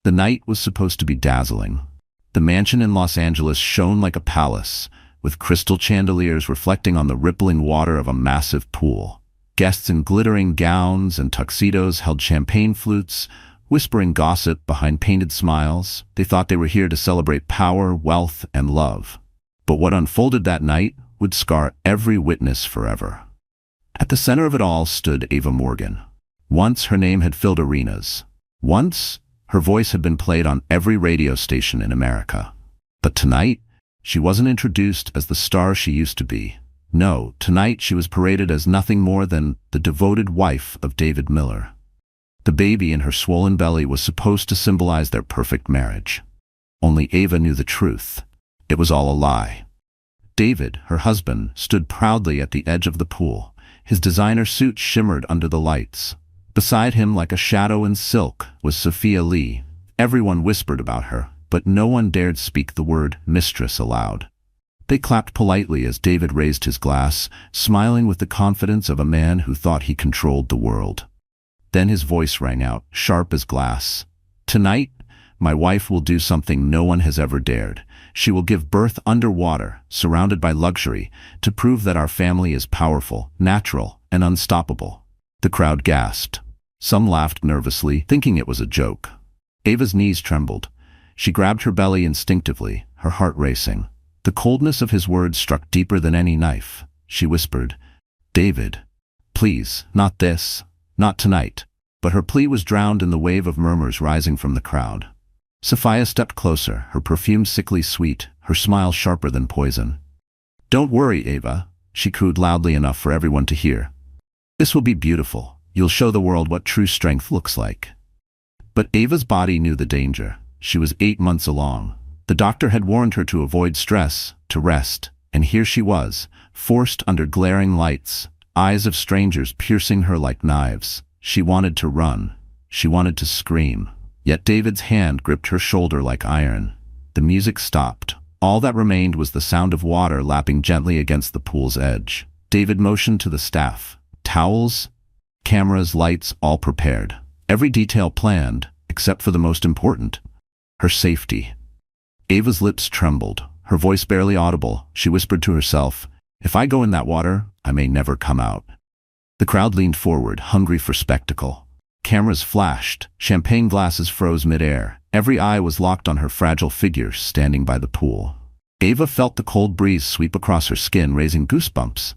The night was supposed to be dazzling. The mansion in Los Angeles shone like a palace, with crystal chandeliers reflecting on the rippling water of a massive pool. Guests in glittering gowns and tuxedos held champagne flutes, whispering gossip behind painted smiles. They thought they were here to celebrate power, wealth, and love. But what unfolded that night would scar every witness forever. At the center of it all stood Ava Morgan. Once her name had filled arenas. Once her voice had been played on every radio station in America. But tonight, she wasn't introduced as the star she used to be. No, tonight she was paraded as nothing more than the devoted wife of David Miller. The baby in her swollen belly was supposed to symbolize their perfect marriage. Only Ava knew the truth. It was all a lie. David, her husband, stood proudly at the edge of the pool. His designer suit shimmered under the lights. Beside him, like a shadow in silk, was Sophia Lee. Everyone whispered about her, but no one dared speak the word Mistress aloud. They clapped politely as David raised his glass, smiling with the confidence of a man who thought he controlled the world. Then his voice rang out, sharp as glass. "Tonight, my wife will do something no one has ever dared. She will give birth underwater, surrounded by luxury, to prove that our family is powerful, natural, and unstoppable." The crowd gasped. Some laughed nervously, thinking it was a joke. Ava's knees trembled. She grabbed her belly instinctively, her heart racing. The coldness of his words struck deeper than any knife. She whispered, "David, please, not this, not tonight." But her plea was drowned in the wave of murmurs rising from the crowd. Sophia stepped closer, her perfume sickly sweet, her smile sharper than poison. "Don't worry, Ava," she cooed loudly enough for everyone to hear. "This will be beautiful. You'll show the world what true strength looks like." But Ava's body knew the danger. She was 8 months along. The doctor had warned her to avoid stress, to rest, and here she was, forced under glaring lights, eyes of strangers piercing her like knives. She wanted to run. She wanted to scream. Yet David's hand gripped her shoulder like iron. The music stopped. All that remained was the sound of water lapping gently against the pool's edge. David motioned to the staff. Towels, cameras, lights, all prepared. Every detail planned, except for the most important, her safety. Ava's lips trembled, her voice barely audible. She whispered to herself, "If I go in that water, I may never come out." The crowd leaned forward, hungry for spectacle. Cameras flashed, champagne glasses froze midair. Every eye was locked on her fragile figure standing by the pool. Ava felt the cold breeze sweep across her skin, raising goosebumps.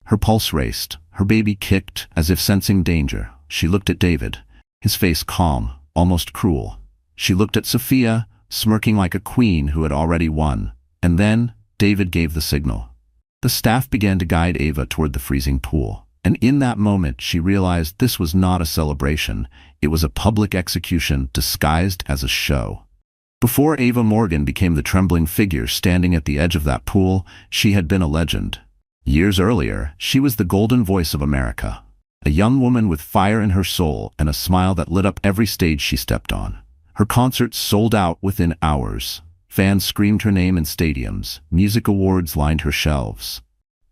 Her pulse raced, her baby kicked, as if sensing danger. She looked at David, his face calm, almost cruel. She looked at Sophia, smirking like a queen who had already won. And then, David gave the signal. The staff began to guide Ava toward the freezing pool. And in that moment, she realized this was not a celebration. It was a public execution disguised as a show. Before Ava Morgan became the trembling figure standing at the edge of that pool, she had been a legend. Years earlier, she was the golden voice of America. A young woman with fire in her soul and a smile that lit up every stage she stepped on. Her concerts sold out within hours. Fans screamed her name in stadiums. Music awards lined her shelves.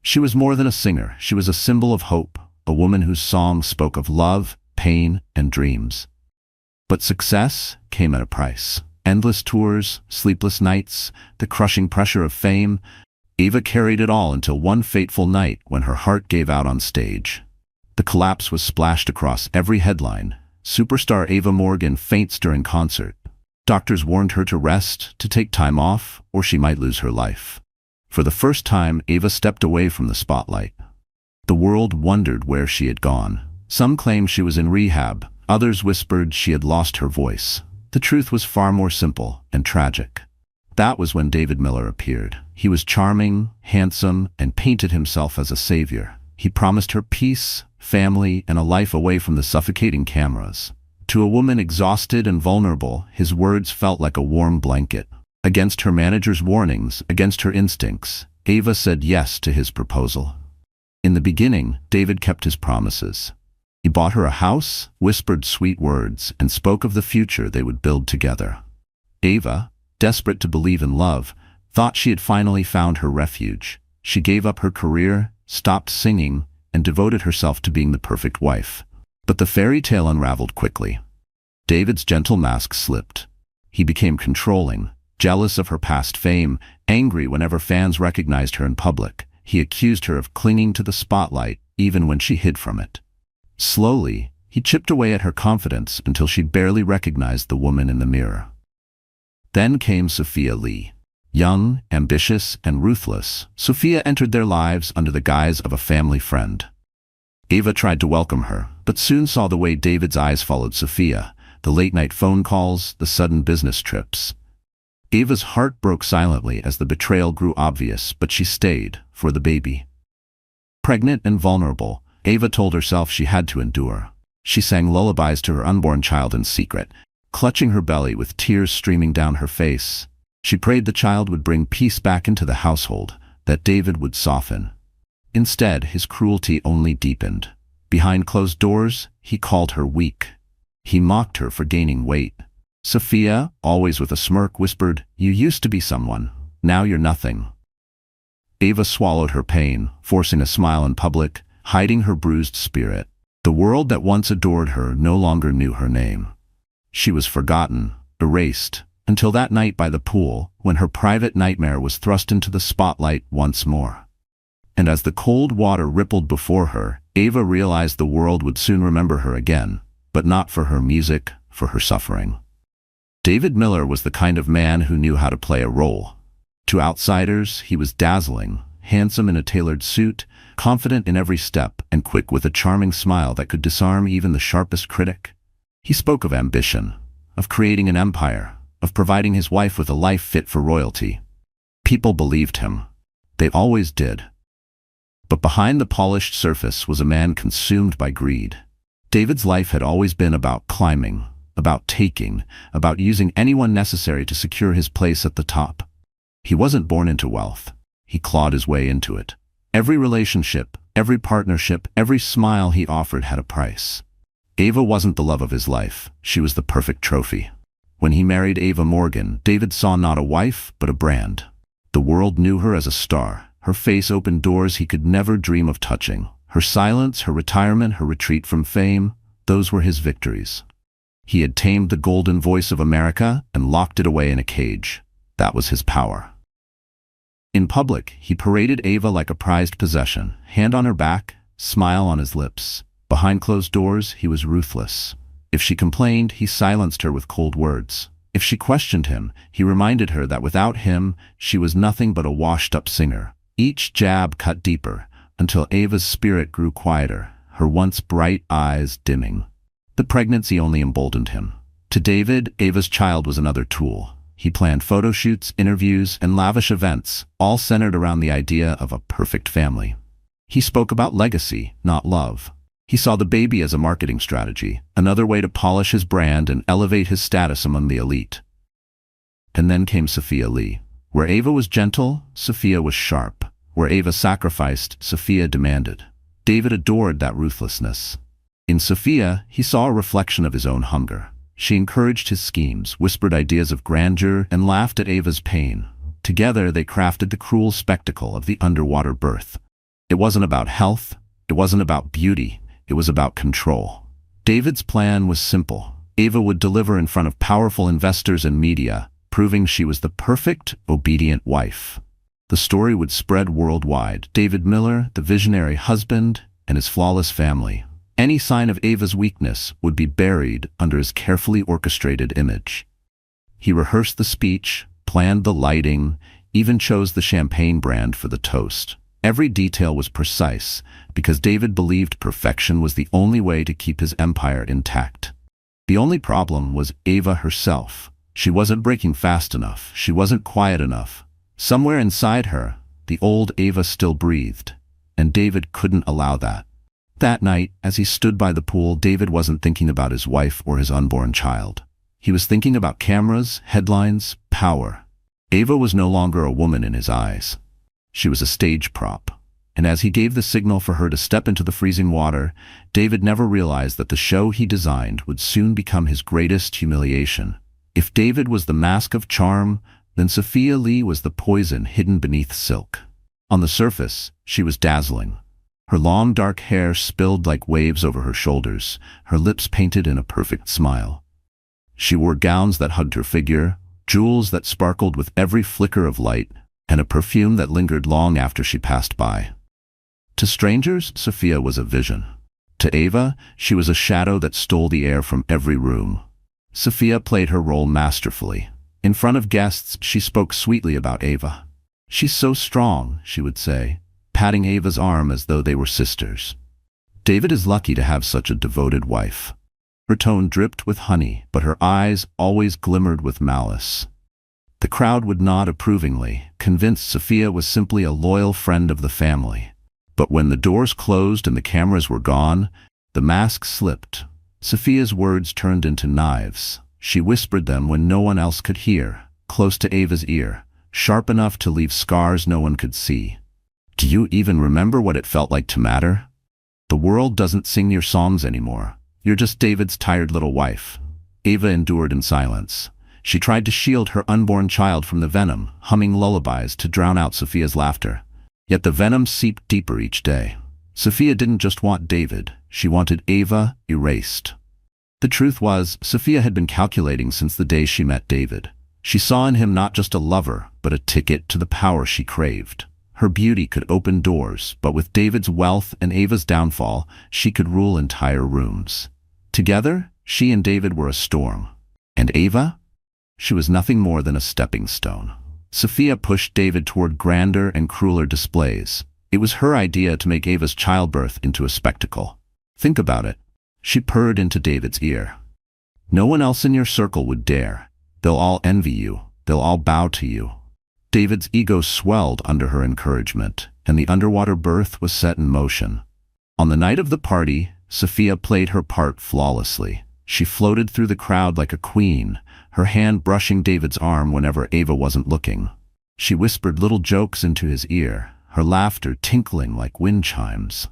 She was more than a singer. She was a symbol of hope, a woman whose songs spoke of love, pain, and dreams. But success came at a price. Endless tours, sleepless nights, the crushing pressure of fame. Ava carried it all until one fateful night when her heart gave out on stage. The collapse was splashed across every headline. Superstar Ava Morgan faints during concert. Doctors warned her to rest, to take time off, or she might lose her life. For the first time, Ava stepped away from the spotlight. The world wondered where she had gone. Some claimed she was in rehab. Others whispered she had lost her voice. The truth was far more simple and tragic. That was when David Miller appeared. He was charming, handsome, and painted himself as a savior. He promised her peace, family, and a life away from the suffocating cameras. To a woman exhausted and vulnerable, his words felt like a warm blanket. Against her manager's warnings, against her instincts, Ava said yes to his proposal. In the beginning, David kept his promises. He bought her a house, whispered sweet words, and spoke of the future they would build together. Ava, desperate to believe in love, thought she had finally found her refuge. She gave up her career, stopped singing, and devoted herself to being the perfect wife. But the fairy tale unraveled quickly. David's gentle mask slipped. He became controlling, jealous of her past fame, angry whenever fans recognized her in public. He accused her of clinging to the spotlight even when she hid from it. Slowly, he chipped away at her confidence until she barely recognized the woman in the mirror. Then came Sophia Lee. Young, ambitious, and ruthless, Sophia entered their lives under the guise of a family friend. Ava tried to welcome her, but soon saw the way David's eyes followed Sophia, the late-night phone calls, the sudden business trips. Ava's heart broke silently as the betrayal grew obvious, but she stayed for the baby. Pregnant and vulnerable, Ava told herself she had to endure. She sang lullabies to her unborn child in secret, clutching her belly with tears streaming down her face. She prayed the child would bring peace back into the household, that David would soften. Instead, his cruelty only deepened. Behind closed doors, he called her weak. He mocked her for gaining weight. Sophia, always with a smirk, whispered, "You used to be someone. Now you're nothing." Ava swallowed her pain, forcing a smile in public, hiding her bruised spirit. The world that once adored her no longer knew her name. She was forgotten, erased, until that night by the pool, when her private nightmare was thrust into the spotlight once more. And as the cold water rippled before her, Ava realized the world would soon remember her again, but not for her music, for her suffering. David Miller was the kind of man who knew how to play a role. To outsiders, he was dazzling, handsome in a tailored suit, confident in every step, and quick with a charming smile that could disarm even the sharpest critic. He spoke of ambition, of creating an empire, of providing his wife with a life fit for royalty. People believed him. They always did. But behind the polished surface was a man consumed by greed. David's life had always been about climbing, about taking, about using anyone necessary to secure his place at the top. He wasn't born into wealth. He clawed his way into it. Every relationship, every partnership, every smile he offered had a price. Ava wasn't the love of his life. She was the perfect trophy. When he married Ava Morgan, David saw not a wife, but a brand. The world knew her as a star. Her face opened doors he could never dream of touching. Her silence, her retirement, her retreat from fame, those were his victories. He had tamed the golden voice of America and locked it away in a cage. That was his power. In public, he paraded Ava like a prized possession, hand on her back, smile on his lips. Behind closed doors, he was ruthless. If she complained, he silenced her with cold words. If she questioned him, he reminded her that without him, she was nothing but a washed-up singer. Each jab cut deeper, until Ava's spirit grew quieter, her once bright eyes dimming. The pregnancy only emboldened him. To David, Ava's child was another tool. He planned photo shoots, interviews, and lavish events, all centered around the idea of a perfect family. He spoke about legacy, not love. He saw the baby as a marketing strategy, another way to polish his brand and elevate his status among the elite. And then came Sophia Lee. Where Ava was gentle, Sophia was sharp. Where Ava sacrificed, Sophia demanded. David adored that ruthlessness. In Sophia, he saw a reflection of his own hunger. She encouraged his schemes, whispered ideas of grandeur, and laughed at Ava's pain. Together, they crafted the cruel spectacle of the underwater birth. It wasn't about health. It wasn't about beauty. It was about control. David's plan was simple. Ava would deliver in front of powerful investors and media, proving she was the perfect, obedient wife. The story would spread worldwide. David Miller, the visionary husband, and his flawless family. Any sign of Ava's weakness would be buried under his carefully orchestrated image. He rehearsed the speech, planned the lighting, even chose the champagne brand for the toast. Every detail was precise, because David believed perfection was the only way to keep his empire intact. The only problem was Ava herself. She wasn't breaking fast enough. She wasn't quiet enough. Somewhere inside her, the old Ava still breathed, and David couldn't allow that. That night, as he stood by the pool, David wasn't thinking about his wife or his unborn child. He was thinking about cameras, headlines, power. Ava was no longer a woman in his eyes. She was a stage prop. And as he gave the signal for her to step into the freezing water, David never realized that the show he designed would soon become his greatest humiliation. If David was the mask of charm, then Sophia Lee was the poison hidden beneath silk. On the surface, she was dazzling. Her long dark hair spilled like waves over her shoulders, her lips painted in a perfect smile. She wore gowns that hugged her figure, jewels that sparkled with every flicker of light, and a perfume that lingered long after she passed by. To strangers, Sophia was a vision. To Ava, she was a shadow that stole the air from every room. Sophia played her role masterfully. In front of guests, she spoke sweetly about Ava. "She's so strong," she would say, patting Ava's arm as though they were sisters. "David is lucky to have such a devoted wife." Her tone dripped with honey, but her eyes always glimmered with malice. The crowd would nod approvingly, convinced Sophia was simply a loyal friend of the family. But when the doors closed and the cameras were gone, the mask slipped. Sophia's words turned into knives. She whispered them when no one else could hear, close to Ava's ear, sharp enough to leave scars no one could see. "Do you even remember what it felt like to matter? The world doesn't sing your songs anymore. You're just David's tired little wife." Ava endured in silence. She tried to shield her unborn child from the venom, humming lullabies to drown out Sophia's laughter. Yet the venom seeped deeper each day. Sophia didn't just want David, she wanted Ava erased. The truth was, Sophia had been calculating since the day she met David. She saw in him not just a lover, but a ticket to the power she craved. Her beauty could open doors, but with David's wealth and Ava's downfall, she could rule entire rooms. Together, she and David were a storm. And Ava? She was nothing more than a stepping stone. Sophia pushed David toward grander and crueler displays. It was her idea to make Ava's childbirth into a spectacle. "Think about it," she purred into David's ear. "No one else in your circle would dare. They'll all envy you. They'll all bow to you." David's ego swelled under her encouragement, and the underwater birth was set in motion. On the night of the party, Sophia played her part flawlessly. She floated through the crowd like a queen, her hand brushing David's arm whenever Ava wasn't looking. She whispered little jokes into his ear, her laughter tinkling like wind chimes.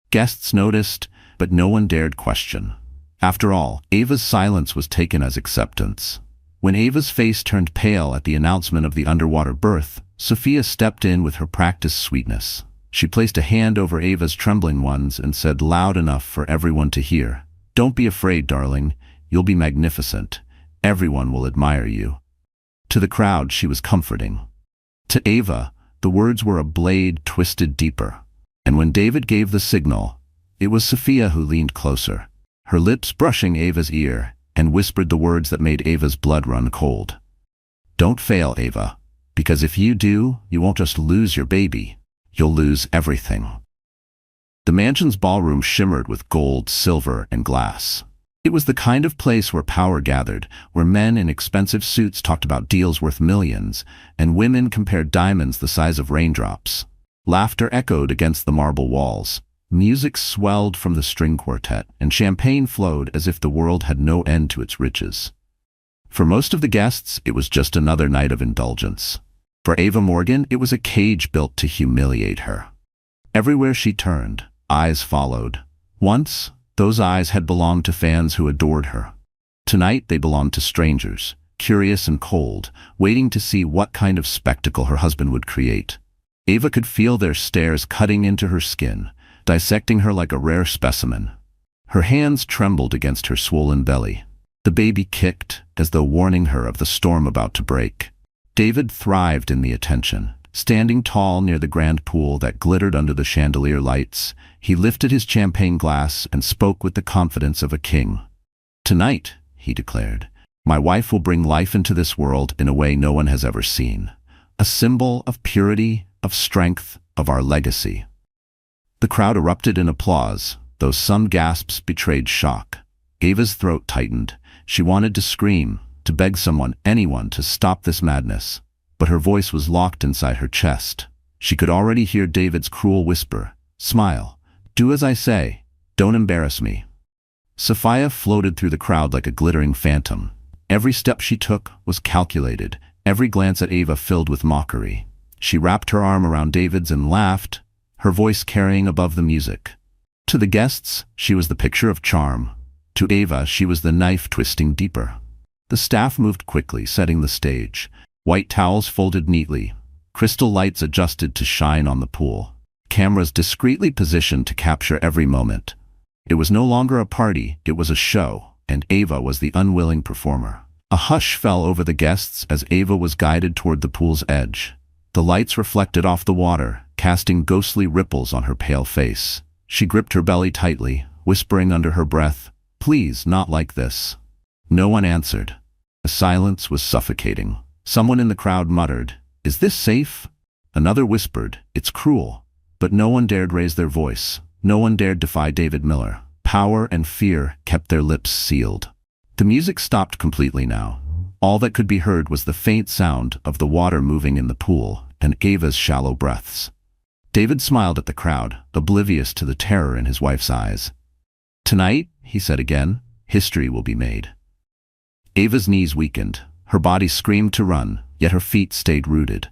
Guests noticed, but no one dared question. After all, Ava's silence was taken as acceptance. When Ava's face turned pale at the announcement of the underwater birth, Sophia stepped in with her practiced sweetness. She placed a hand over Ava's trembling ones and said loud enough for everyone to hear, "Don't be afraid, darling. You'll be magnificent. Everyone will admire you." To the crowd, she was comforting. To Ava, the words were a blade twisted deeper. And when David gave the signal, it was Sophia who leaned closer, her lips brushing Ava's ear, and whispered the words that made Ava's blood run cold. "Don't fail, Ava, because if you do, you won't just lose your baby, you'll lose everything." The mansion's ballroom shimmered with gold, silver, and glass. It was the kind of place where power gathered, where men in expensive suits talked about deals worth millions, and women compared diamonds the size of raindrops. Laughter echoed against the marble walls. Music swelled from the string quartet, and champagne flowed as if the world had no end to its riches. For most of the guests, it was just another night of indulgence. For Ava Morgan, it was a cage built to humiliate her. Everywhere she turned, eyes followed. Once, those eyes had belonged to fans who adored her. Tonight, they belonged to strangers, curious and cold, waiting to see what kind of spectacle her husband would create. Ava could feel their stares cutting into her skin, dissecting her like a rare specimen. Her hands trembled against her swollen belly. The baby kicked, as though warning her of the storm about to break. David thrived in the attention. Standing tall near the grand pool that glittered under the chandelier lights, he lifted his champagne glass and spoke with the confidence of a king. "Tonight," he declared, "my wife will bring life into this world in a way no one has ever seen. A symbol of purity, of strength, of our legacy." The crowd erupted in applause, though some gasps betrayed shock. Ava's throat tightened. She wanted to scream, to beg someone, anyone, to stop this madness. But her voice was locked inside her chest. She could already hear David's cruel whisper, "Smile. Do as I say. Don't embarrass me." Sophia floated through the crowd like a glittering phantom. Every step she took was calculated, every glance at Ava filled with mockery. She wrapped her arm around David's and laughed, her voice carrying above the music. To the guests, she was the picture of charm. To Ava, she was the knife twisting deeper. The staff moved quickly, setting the stage. White towels folded neatly, crystal lights adjusted to shine on the pool, cameras discreetly positioned to capture every moment. It was no longer a party, it was a show, and Ava was the unwilling performer. A hush fell over the guests as Ava was guided toward the pool's edge. The lights reflected off the water, casting ghostly ripples on her pale face. She gripped her belly tightly, whispering under her breath, "Please, not like this." No one answered. The silence was suffocating. Someone in the crowd muttered, "Is this safe?" Another whispered, "It's cruel." But no one dared raise their voice. No one dared defy David Miller. Power and fear kept their lips sealed. The music stopped completely now. All that could be heard was the faint sound of the water moving in the pool and Ava's shallow breaths. David smiled at the crowd, oblivious to the terror in his wife's eyes. "Tonight," he said again, "history will be made." Ava's knees weakened. Her body screamed to run, yet her feet stayed rooted.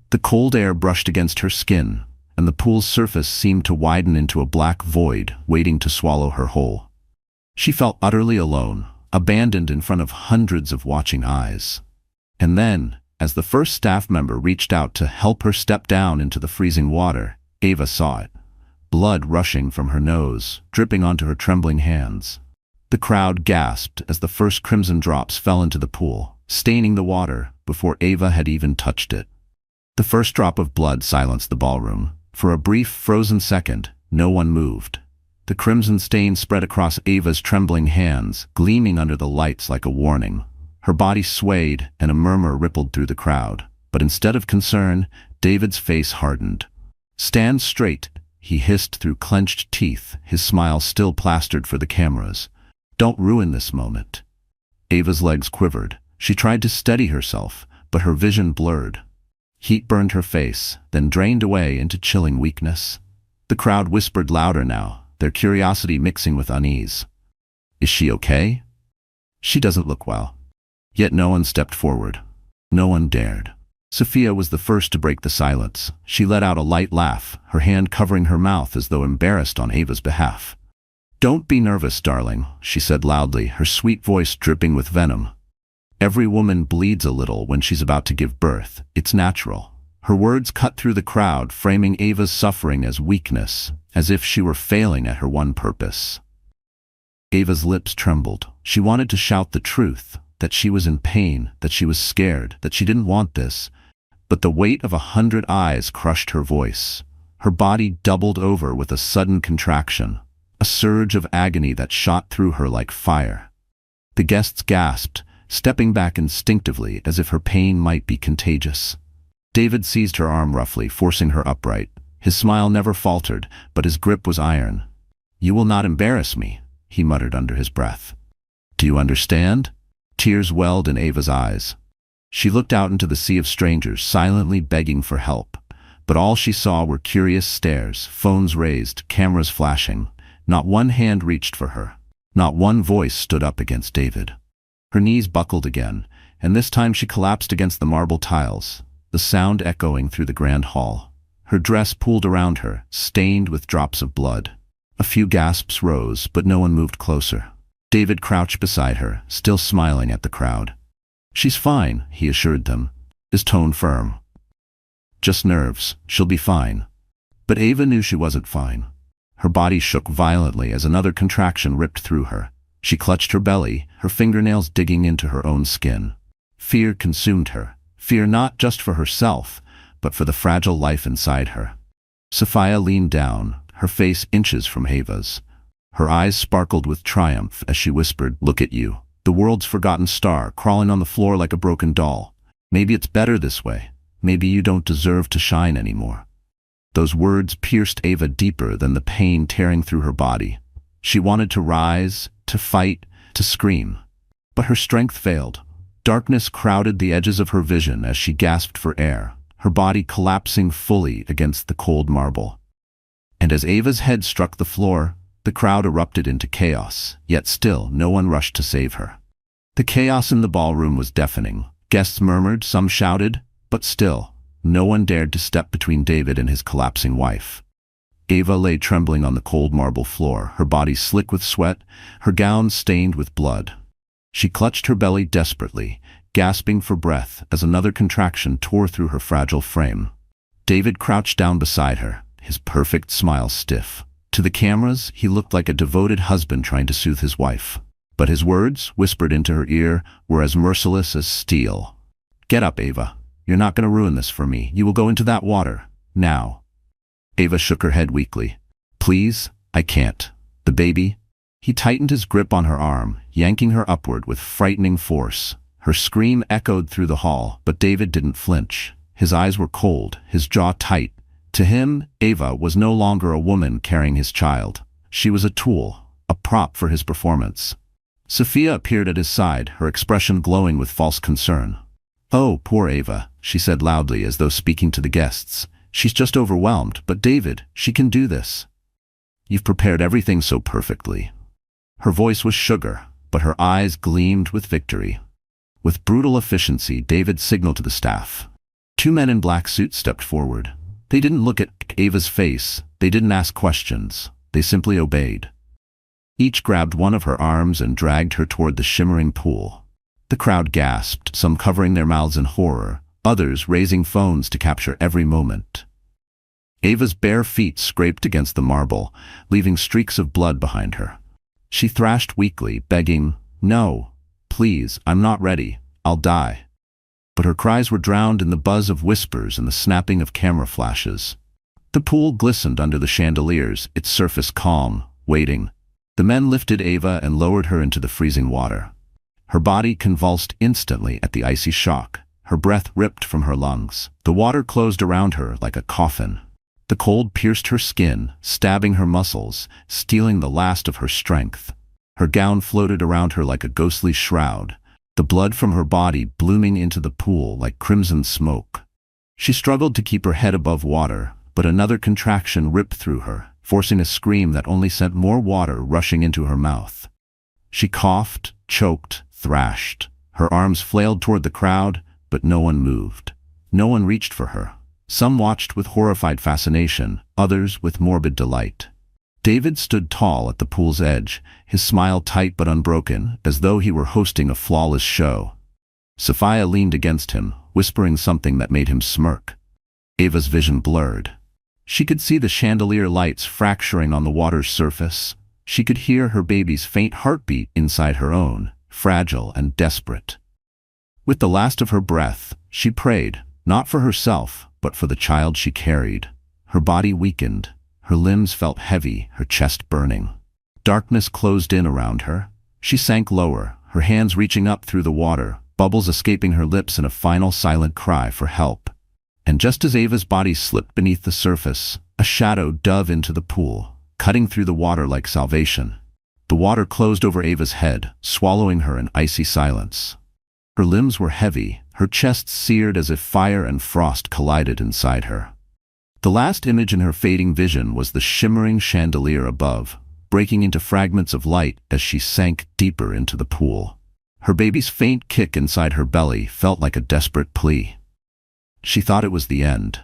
The cold air brushed against her skin, and the pool's surface seemed to widen into a black void waiting to swallow her whole. She felt utterly alone, abandoned in front of hundreds of watching eyes. And then, as the first staff member reached out to help her step down into the freezing water, Ava saw it. Blood rushing from her nose, dripping onto her trembling hands. The crowd gasped as the first crimson drops fell into the pool, staining the water before Ava had even touched it. The first drop of blood silenced the ballroom. For a brief, frozen second, no one moved. The crimson stain spread across Ava's trembling hands, gleaming under the lights like a warning. Her body swayed, and a murmur rippled through the crowd. But instead of concern, David's face hardened. "Stand straight," he hissed through clenched teeth, his smile still plastered for the cameras. "Don't ruin this moment." Ava's legs quivered. She tried to steady herself, but her vision blurred. Heat burned her face, then drained away into chilling weakness. The crowd whispered louder now, their curiosity mixing with unease. "Is she okay?" "She doesn't look well." Yet no one stepped forward. No one dared. Sophia was the first to break the silence. She let out a light laugh, her hand covering her mouth as though embarrassed on Ava's behalf. "Don't be nervous, darling," she said loudly, her sweet voice dripping with venom. "Every woman bleeds a little when she's about to give birth. It's natural." Her words cut through the crowd, framing Ava's suffering as weakness, as if she were failing at her one purpose. Ava's lips trembled. She wanted to shout the truth, that she was in pain, that she was scared, that she didn't want this. But the weight of 100 eyes crushed her voice. Her body doubled over with a sudden contraction, a surge of agony that shot through her like fire. The guests gasped, stepping back instinctively as if her pain might be contagious. David seized her arm roughly, forcing her upright. His smile never faltered, but his grip was iron. "You will not embarrass me," he muttered under his breath. "Do you understand?" Tears welled in Ava's eyes. She looked out into the sea of strangers, silently begging for help. But all she saw were curious stares, phones raised, cameras flashing. Not one hand reached for her. Not one voice stood up against David. Her knees buckled again, and this time she collapsed against the marble tiles, the sound echoing through the grand hall. Her dress pooled around her, stained with drops of blood. A few gasps rose, but no one moved closer. David crouched beside her, still smiling at the crowd. "She's fine," he assured them, his tone firm. "Just nerves. She'll be fine." But Ava knew she wasn't fine. Her body shook violently as another contraction ripped through her. She clutched her belly, her fingernails digging into her own skin. Fear consumed her. Fear not just for herself, but for the fragile life inside her. Sophia leaned down, her face inches from Ava's. Her eyes sparkled with triumph as she whispered, "Look at you, the world's forgotten star, crawling on the floor like a broken doll. Maybe it's better this way. Maybe you don't deserve to shine anymore." Those words pierced Ava deeper than the pain tearing through her body. She wanted to rise, to fight, to scream. But her strength failed. Darkness crowded the edges of her vision as she gasped for air, her body collapsing fully against the cold marble. And as Ava's head struck the floor, the crowd erupted into chaos, yet still no one rushed to save her. The chaos in the ballroom was deafening. Guests murmured, some shouted, but still, no one dared to step between David and his collapsing wife. Ava lay trembling on the cold marble floor, her body slick with sweat, her gown stained with blood. She clutched her belly desperately, gasping for breath as another contraction tore through her fragile frame. David crouched down beside her, his perfect smile stiff. To the cameras, he looked like a devoted husband trying to soothe his wife. But his words, whispered into her ear, were as merciless as steel. "Get up, Ava. You're not going to ruin this for me. You will go into that water. Now." Ava shook her head weakly. "Please, I can't. The baby." He tightened his grip on her arm, yanking her upward with frightening force. Her scream echoed through the hall, but David didn't flinch. His eyes were cold, his jaw tight. To him, Ava was no longer a woman carrying his child. She was a tool, a prop for his performance. Sophia appeared at his side, her expression glowing with false concern. "Oh, poor Ava," she said loudly as though speaking to the guests. "She's just overwhelmed, but David, she can do this. You've prepared everything so perfectly." Her voice was sugar, but her eyes gleamed with victory. With brutal efficiency, David signaled to the staff. Two men in black suits stepped forward. They didn't look at Ava's face, they didn't ask questions, they simply obeyed. Each grabbed one of her arms and dragged her toward the shimmering pool. The crowd gasped, some covering their mouths in horror, others raising phones to capture every moment. Ava's bare feet scraped against the marble, leaving streaks of blood behind her. She thrashed weakly, begging, "No, please, I'm not ready, I'll die." But her cries were drowned in the buzz of whispers and the snapping of camera flashes. The pool glistened under the chandeliers, its surface calm, waiting. The men lifted Ava and lowered her into the freezing water. Her body convulsed instantly at the icy shock. Her breath ripped from her lungs. The water closed around her like a coffin. The cold pierced her skin, stabbing her muscles, stealing the last of her strength. Her gown floated around her like a ghostly shroud, the blood from her body blooming into the pool like crimson smoke. She struggled to keep her head above water, but another contraction ripped through her, forcing a scream that only sent more water rushing into her mouth. She coughed, choked, thrashed. Her arms flailed toward the crowd, but no one moved. No one reached for her. Some watched with horrified fascination, others with morbid delight. David stood tall at the pool's edge, his smile tight but unbroken, as though he were hosting a flawless show. Sophia leaned against him, whispering something that made him smirk. Ava's vision blurred. She could see the chandelier lights fracturing on the water's surface. She could hear her baby's faint heartbeat inside her own, fragile and desperate. With the last of her breath, she prayed, not for herself, but for the child she carried. Her body weakened. Her limbs felt heavy, her chest burning. Darkness closed in around her. She sank lower, her hands reaching up through the water, bubbles escaping her lips in a final silent cry for help. And just as Ava's body slipped beneath the surface, a shadow dove into the pool, cutting through the water like salvation. The water closed over Ava's head, swallowing her in icy silence. Her limbs were heavy, her chest seared as if fire and frost collided inside her. The last image in her fading vision was the shimmering chandelier above, breaking into fragments of light as she sank deeper into the pool. Her baby's faint kick inside her belly felt like a desperate plea. She thought it was the end.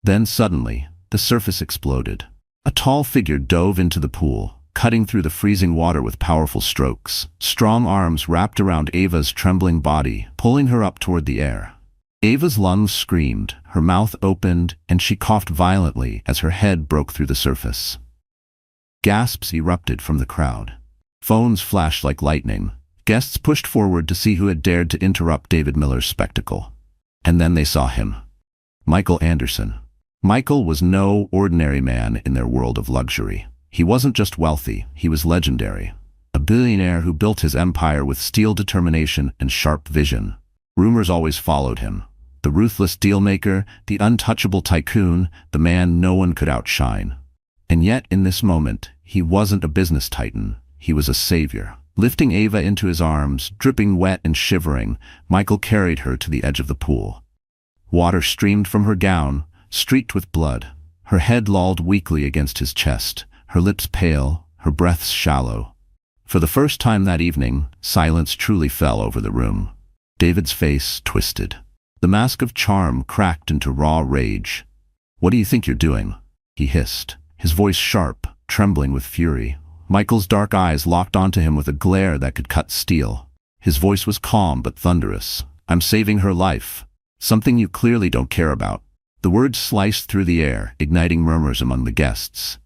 Then suddenly, the surface exploded. A tall figure dove into the pool, cutting through the freezing water with powerful strokes. Strong arms wrapped around Ava's trembling body, pulling her up toward the air. Ava's lungs screamed, her mouth opened, and she coughed violently as her head broke through the surface. Gasps erupted from the crowd. Phones flashed like lightning. Guests pushed forward to see who had dared to interrupt David Miller's spectacle. And then they saw him. Michael Anderson. Michael was no ordinary man in their world of luxury. He wasn't just wealthy, he was legendary. A billionaire who built his empire with steel determination and sharp vision. Rumors always followed him. The ruthless dealmaker, the untouchable tycoon, the man no one could outshine. And yet, in this moment, he wasn't a business titan. He was a savior. Lifting Ava into his arms, dripping wet and shivering, Michael carried her to the edge of the pool. Water streamed from her gown, streaked with blood. Her head lolled weakly against his chest, her lips pale, her breath shallow. For the first time that evening, silence truly fell over the room. David's face twisted. The mask of charm cracked into raw rage. "What do you think you're doing?" he hissed, his voice sharp, trembling with fury. Michael's dark eyes locked onto him with a glare that could cut steel. His voice was calm but thunderous. "I'm saving her life. Something you clearly don't care about." The words sliced through the air, igniting murmurs among the guests.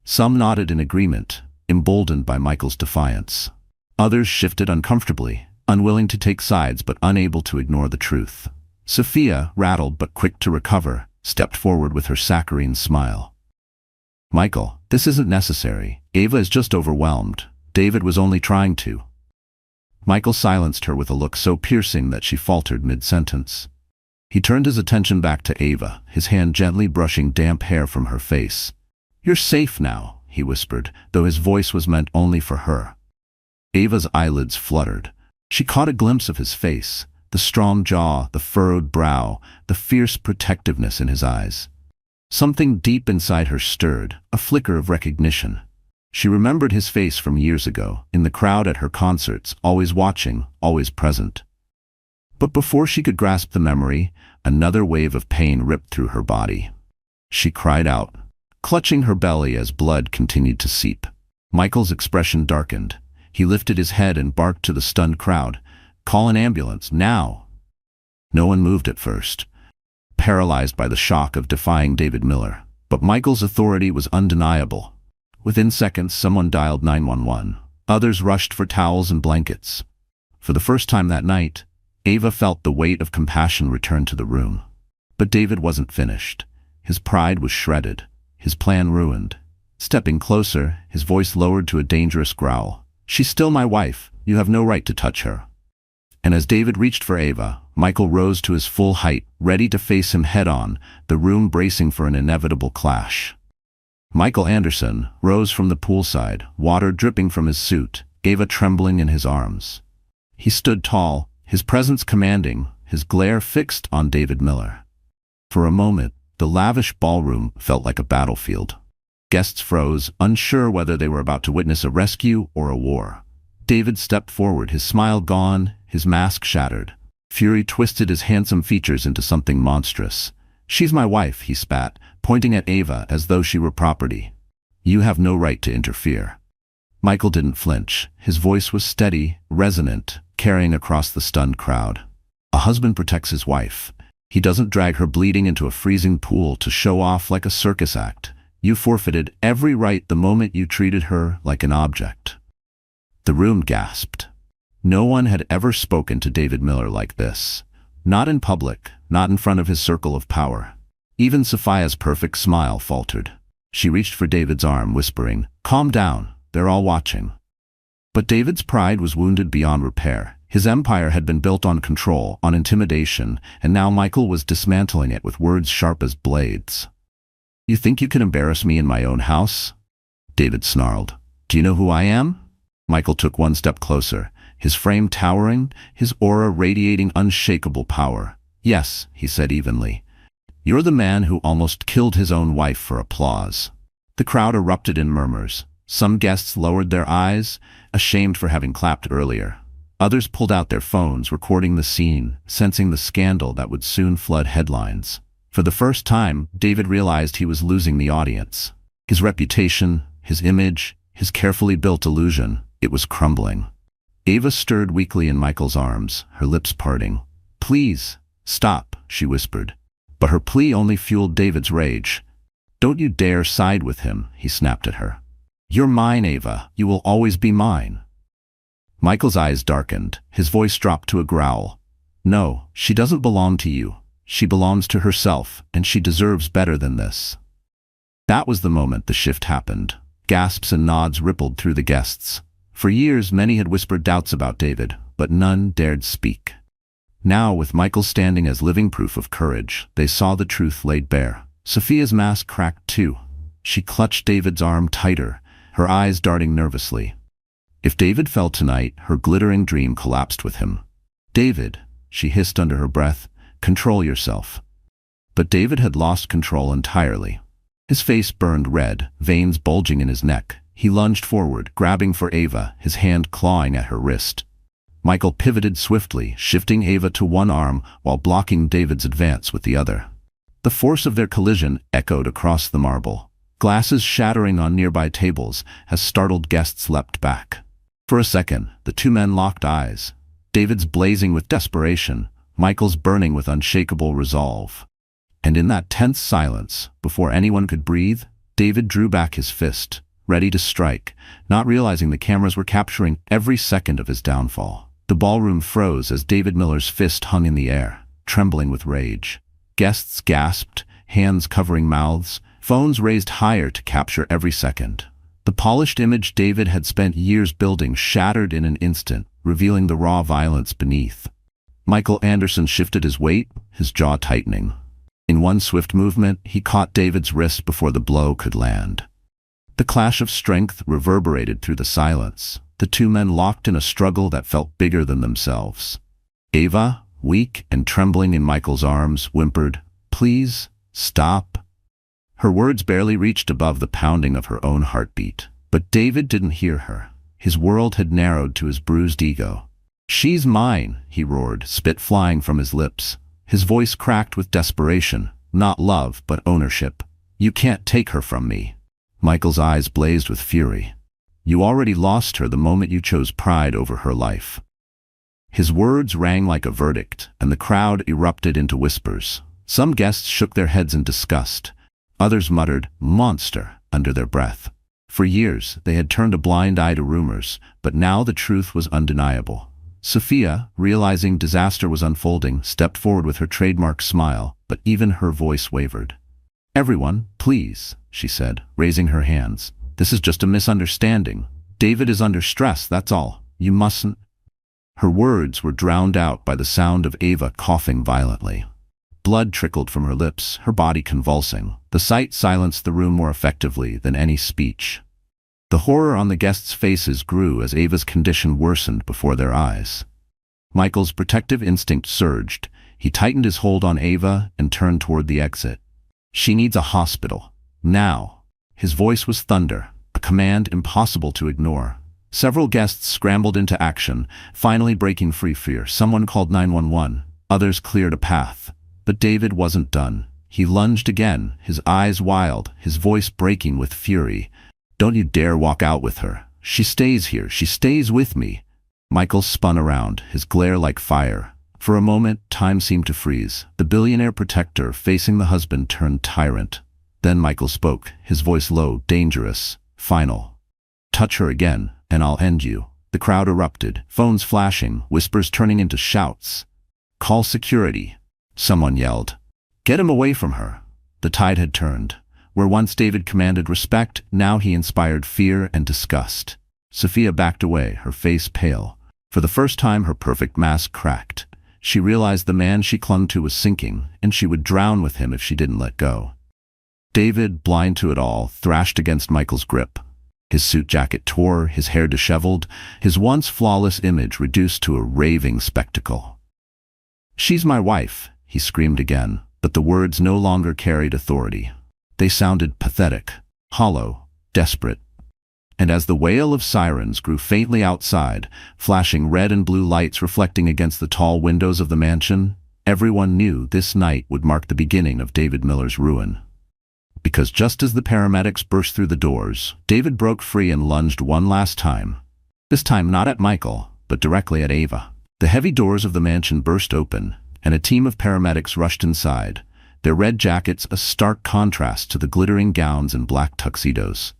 Some nodded in agreement, emboldened by Michael's defiance. Others shifted uncomfortably, unwilling to take sides but unable to ignore the truth. Sophia, rattled but quick to recover, stepped forward with her saccharine smile. "Michael, this isn't necessary. Ava is just overwhelmed. David was only trying to." Michael silenced her with a look so piercing that she faltered mid-sentence. He turned his attention back to Ava, his hand gently brushing damp hair from her face. "You're safe now," he whispered, though his voice was meant only for her. Ava's eyelids fluttered. She caught a glimpse of his face, the strong jaw, the furrowed brow, the fierce protectiveness in his eyes. Something deep inside her stirred, a flicker of recognition. She remembered his face from years ago, in the crowd at her concerts, always watching, always present. But before she could grasp the memory, another wave of pain ripped through her body. She cried out, clutching her belly as blood continued to seep. Michael's expression darkened. He lifted his head and barked to the stunned crowd, "Call an ambulance, now!" No one moved at first, paralyzed by the shock of defying David Miller. But Michael's authority was undeniable. Within seconds, someone dialed 911. Others rushed for towels and blankets. For the first time that night, Ava felt the weight of compassion return to the room. But David wasn't finished. His pride was shredded, his plan ruined. Stepping closer, his voice lowered to a dangerous growl. "She's still my wife. You have no right to touch her." And as David reached for Ava, Michael rose to his full height, ready to face him head-on, the room bracing for an inevitable clash. Michael Anderson rose from the poolside, water dripping from his suit, Ava trembling in his arms. He stood tall, his presence commanding, his glare fixed on David Miller. For a moment, the lavish ballroom felt like a battlefield. Guests froze, unsure whether they were about to witness a rescue or a war. David stepped forward, his smile gone, his mask shattered. Fury twisted his handsome features into something monstrous. "She's my wife," he spat, pointing at Ava as though she were property. "You have no right to interfere." Michael didn't flinch. His voice was steady, resonant, carrying across the stunned crowd. "A husband protects his wife. He doesn't drag her bleeding into a freezing pool to show off like a circus act. You forfeited every right the moment you treated her like an object." The room gasped. No one had ever spoken to David Miller like this. Not in public, not in front of his circle of power. Even Sophia's perfect smile faltered. She reached for David's arm, whispering, "Calm down, they're all watching." But David's pride was wounded beyond repair. His empire had been built on control, on intimidation, and now Michael was dismantling it with words sharp as blades. "You think you can embarrass me in my own house?" David snarled. "Do you know who I am?" Michael took one step closer, his frame towering, his aura radiating unshakable power. "Yes," he said evenly. "You're the man who almost killed his own wife for applause." The crowd erupted in murmurs. Some guests lowered their eyes, ashamed for having clapped earlier. Others pulled out their phones, recording the scene, sensing the scandal that would soon flood headlines. For the first time, David realized he was losing the audience. His reputation, his image, his carefully built illusion, it was crumbling. Ava stirred weakly in Michael's arms, her lips parting. "Please, stop," she whispered. But her plea only fueled David's rage. "Don't you dare side with him," he snapped at her. "You're mine, Ava. You will always be mine." Michael's eyes darkened, his voice dropped to a growl. "No, she doesn't belong to you. She belongs to herself, and she deserves better than this." That was the moment the shift happened. Gasps and nods rippled through the guests. For years, many had whispered doubts about David, but none dared speak. Now, with Michael standing as living proof of courage, they saw the truth laid bare. Sophia's mask cracked too. She clutched David's arm tighter, her eyes darting nervously. If David fell tonight, her glittering dream collapsed with him. "David," she hissed under her breath, "control yourself." But David had lost control entirely. His face burned red, veins bulging in his neck. He lunged forward, grabbing for Ava, his hand clawing at her wrist. Michael pivoted swiftly, shifting Ava to one arm while blocking David's advance with the other. The force of their collision echoed across the marble. Glasses shattering on nearby tables as startled guests leapt back. For a second, the two men locked eyes. David's blazing with desperation, Michael's burning with unshakable resolve. And in that tense silence, before anyone could breathe, David drew back his fist, ready to strike, not realizing the cameras were capturing every second of his downfall. The ballroom froze as David Miller's fist hung in the air, trembling with rage. Guests gasped, hands covering mouths, phones raised higher to capture every second. The polished image David had spent years building shattered in an instant, revealing the raw violence beneath. Michael Anderson shifted his weight, his jaw tightening. In one swift movement, he caught David's wrist before the blow could land. The clash of strength reverberated through the silence, the two men locked in a struggle that felt bigger than themselves. Ava, weak and trembling in Michael's arms, whimpered, "Please, stop." Her words barely reached above the pounding of her own heartbeat. But David didn't hear her. His world had narrowed to his bruised ego. "She's mine," he roared, spit flying from his lips. His voice cracked with desperation, not love, but ownership. "You can't take her from me." Michael's eyes blazed with fury. "You already lost her the moment you chose pride over her life." His words rang like a verdict, and the crowd erupted into whispers. Some guests shook their heads in disgust. Others muttered, "Monster," under their breath. For years, they had turned a blind eye to rumors, but now the truth was undeniable. Sophia, realizing disaster was unfolding, stepped forward with her trademark smile, but even her voice wavered. "Everyone, please," she said, raising her hands. "This is just a misunderstanding. David is under stress, that's all. You mustn't." Her words were drowned out by the sound of Ava coughing violently. Blood trickled from her lips, her body convulsing. The sight silenced the room more effectively than any speech. The horror on the guests' faces grew as Ava's condition worsened before their eyes. Michael's protective instinct surged. He tightened his hold on Ava and turned toward the exit. "She needs a hospital. Now." His voice was thunder, a command impossible to ignore. Several guests scrambled into action, finally breaking free fear. Someone called 911. Others cleared a path. But David wasn't done. He lunged again, his eyes wild, his voice breaking with fury. "Don't you dare walk out with her. She stays here. She stays with me." Michael spun around, his glare like fire. For a moment, time seemed to freeze. The billionaire protector facing the husband turned tyrant. Then Michael spoke, his voice low, dangerous, final. "Touch her again, and I'll end you." The crowd erupted, phones flashing, whispers turning into shouts. "Call security," someone yelled. "Get him away from her." The tide had turned. Where once David commanded respect, now he inspired fear and disgust. Sophia backed away, her face pale. For the first time, her perfect mask cracked. She realized the man she clung to was sinking, and she would drown with him if she didn't let go. David, blind to it all, thrashed against Michael's grip. His suit jacket tore, his hair disheveled, his once flawless image reduced to a raving spectacle. "She's my wife," he screamed again, but the words no longer carried authority. They sounded pathetic, hollow, desperate. And as the wail of sirens grew faintly outside, flashing red and blue lights reflecting against the tall windows of the mansion, everyone knew this night would mark the beginning of David Miller's ruin. Because just as the paramedics burst through the doors, David broke free and lunged one last time. This time not at Michael, but directly at Ava. The heavy doors of the mansion burst open, and a team of paramedics rushed inside, their red jackets a stark contrast to the glittering gowns and black tuxedos.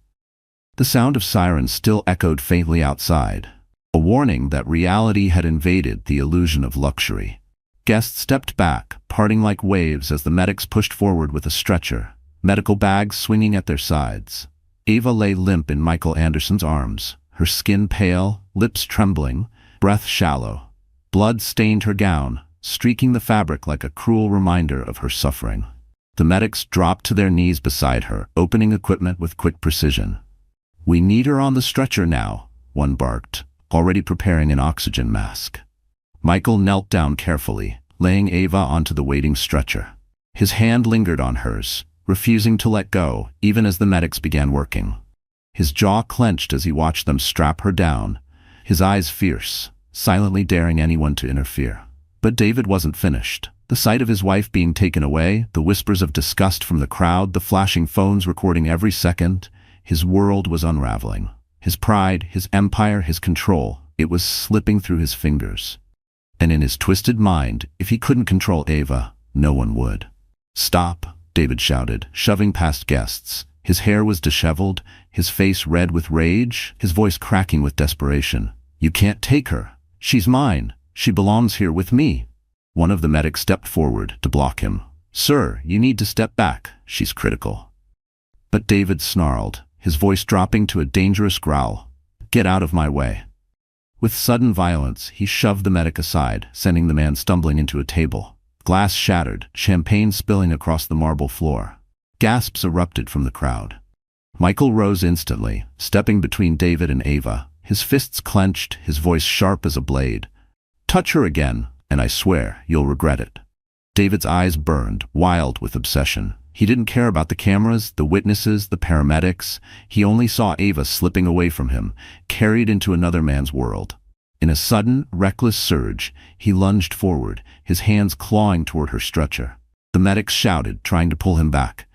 The sound of sirens still echoed faintly outside, a warning that reality had invaded the illusion of luxury. Guests stepped back, parting like waves as the medics pushed forward with a stretcher, medical bags swinging at their sides. Ava lay limp in Michael Anderson's arms, her skin pale, lips trembling, breath shallow. Blood stained her gown, streaking the fabric like a cruel reminder of her suffering. The medics dropped to their knees beside her, opening equipment with quick precision. "We need her on the stretcher now," one barked, already preparing an oxygen mask. Michael knelt down carefully, laying Ava onto the waiting stretcher. His hand lingered on hers, refusing to let go, even as the medics began working. His jaw clenched as he watched them strap her down, his eyes fierce, silently daring anyone to interfere. But David wasn't finished. The sight of his wife being taken away, the whispers of disgust from the crowd, the flashing phones recording every second, his world was unraveling. His pride, his empire, his control, it was slipping through his fingers. And in his twisted mind, if he couldn't control Ava, no one would. "Stop," David shouted, shoving past guests, His hair was disheveled, his face red with rage, his voice cracking with desperation. "You can't take her. She's mine. She belongs here with me." One of the medics stepped forward to block him. "Sir, you need to step back. She's critical." But David snarled, his voice dropping to a dangerous growl. "Get out of my way." With sudden violence, he shoved the medic aside, sending the man stumbling into a table. Glass shattered, champagne spilling across the marble floor. Gasps erupted from the crowd. Michael rose instantly, stepping between David and Ava, his fists clenched, his voice sharp as a blade. "Touch her again, and I swear you'll regret it." David's eyes burned, wild with obsession. He didn't care about the cameras, the witnesses, the paramedics. He only saw Ava slipping away from him, carried into another man's world. In a sudden, reckless surge, he lunged forward, his hands clawing toward her stretcher. The medics shouted, trying to pull him back.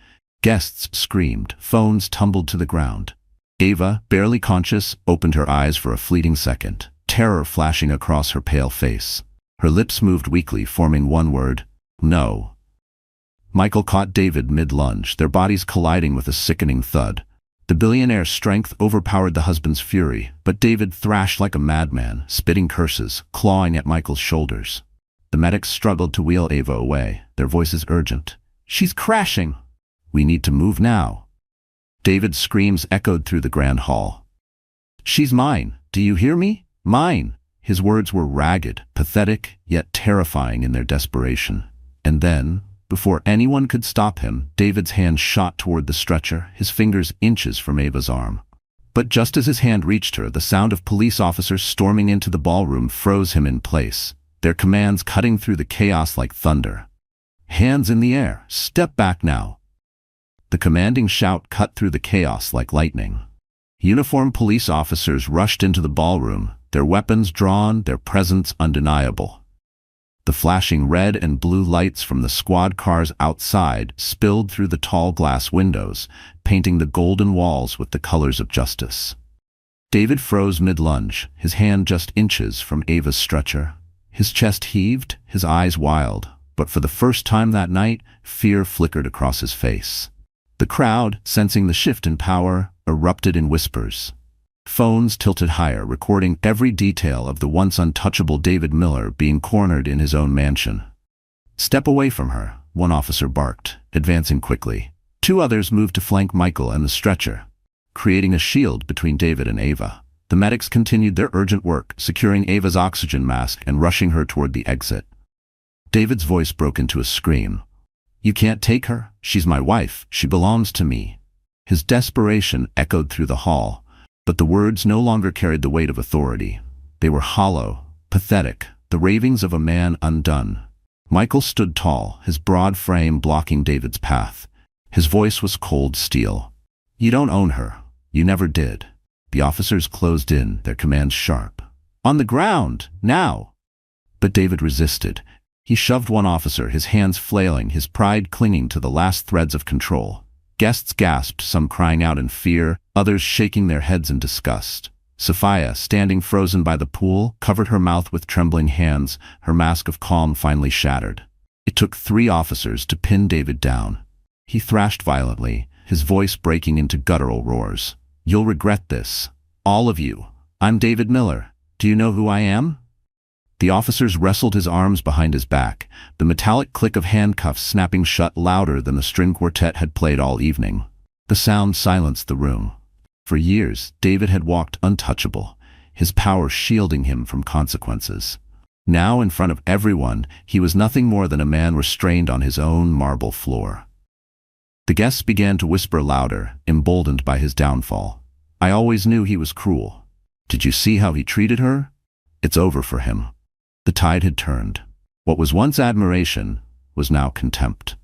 Guests screamed, phones tumbled to the ground. Ava, barely conscious, opened her eyes for a fleeting second, terror flashing across her pale face. Her lips moved weakly, forming one word: "No." Michael caught David mid-lunge, their bodies colliding with a sickening thud. The billionaire's strength overpowered the husband's fury, but David thrashed like a madman, spitting curses, clawing at Michael's shoulders. The medics struggled to wheel Ava away, their voices urgent. "She's crashing! We need to move now." David's screams echoed through the grand hall. "She's mine! Do you hear me? Mine!" His words were ragged, pathetic, yet terrifying in their desperation. And then, before anyone could stop him, David's hand shot toward the stretcher, his fingers inches from Ava's arm. But just as his hand reached her, the sound of police officers storming into the ballroom froze him in place, their commands cutting through the chaos like thunder. "Hands in the air! Step back now!" The commanding shout cut through the chaos like lightning. Uniformed police officers rushed into the ballroom, their weapons drawn, their presence undeniable. The flashing red and blue lights from the squad cars outside spilled through the tall glass windows, painting the golden walls with the colors of justice. David froze mid-lunge, his hand just inches from Ava's stretcher. His chest heaved, his eyes wild, but for the first time that night, fear flickered across his face. The crowd, sensing the shift in power, erupted in whispers. Phones tilted higher, recording every detail of the once untouchable David Miller being cornered in his own mansion. "Step away from her," one officer barked, advancing quickly. Two others moved to flank Michael and the stretcher, creating a shield between David and Ava. The medics continued their urgent work, securing Ava's oxygen mask and rushing her toward the exit. David's voice broke into a scream. "You can't take her. She's my wife. She belongs to me." His desperation echoed through the hall, but the words no longer carried the weight of authority. They were hollow, pathetic, the ravings of a man undone. Michael stood tall, his broad frame blocking David's path. His voice was cold steel. "You don't own her. You never did." The officers closed in, their commands sharp. "On the ground, now!" But David resisted. He shoved one officer, his hands flailing, his pride clinging to the last threads of control. Guests gasped, some crying out in fear, others shaking their heads in disgust. Sophia, standing frozen by the pool, covered her mouth with trembling hands, her mask of calm finally shattered. It took 3 officers to pin David down. He thrashed violently, his voice breaking into guttural roars. "You'll regret this. All of you. I'm David Miller. Do you know who I am?" The officers wrestled his arms behind his back, the metallic click of handcuffs snapping shut louder than the string quartet had played all evening. The sound silenced the room. For years, David had walked untouchable, his power shielding him from consequences. Now, in front of everyone, he was nothing more than a man restrained on his own marble floor. The guests began to whisper louder, emboldened by his downfall. "I always knew he was cruel. Did you see how he treated her? It's over for him." The tide had turned. What was once admiration was now contempt.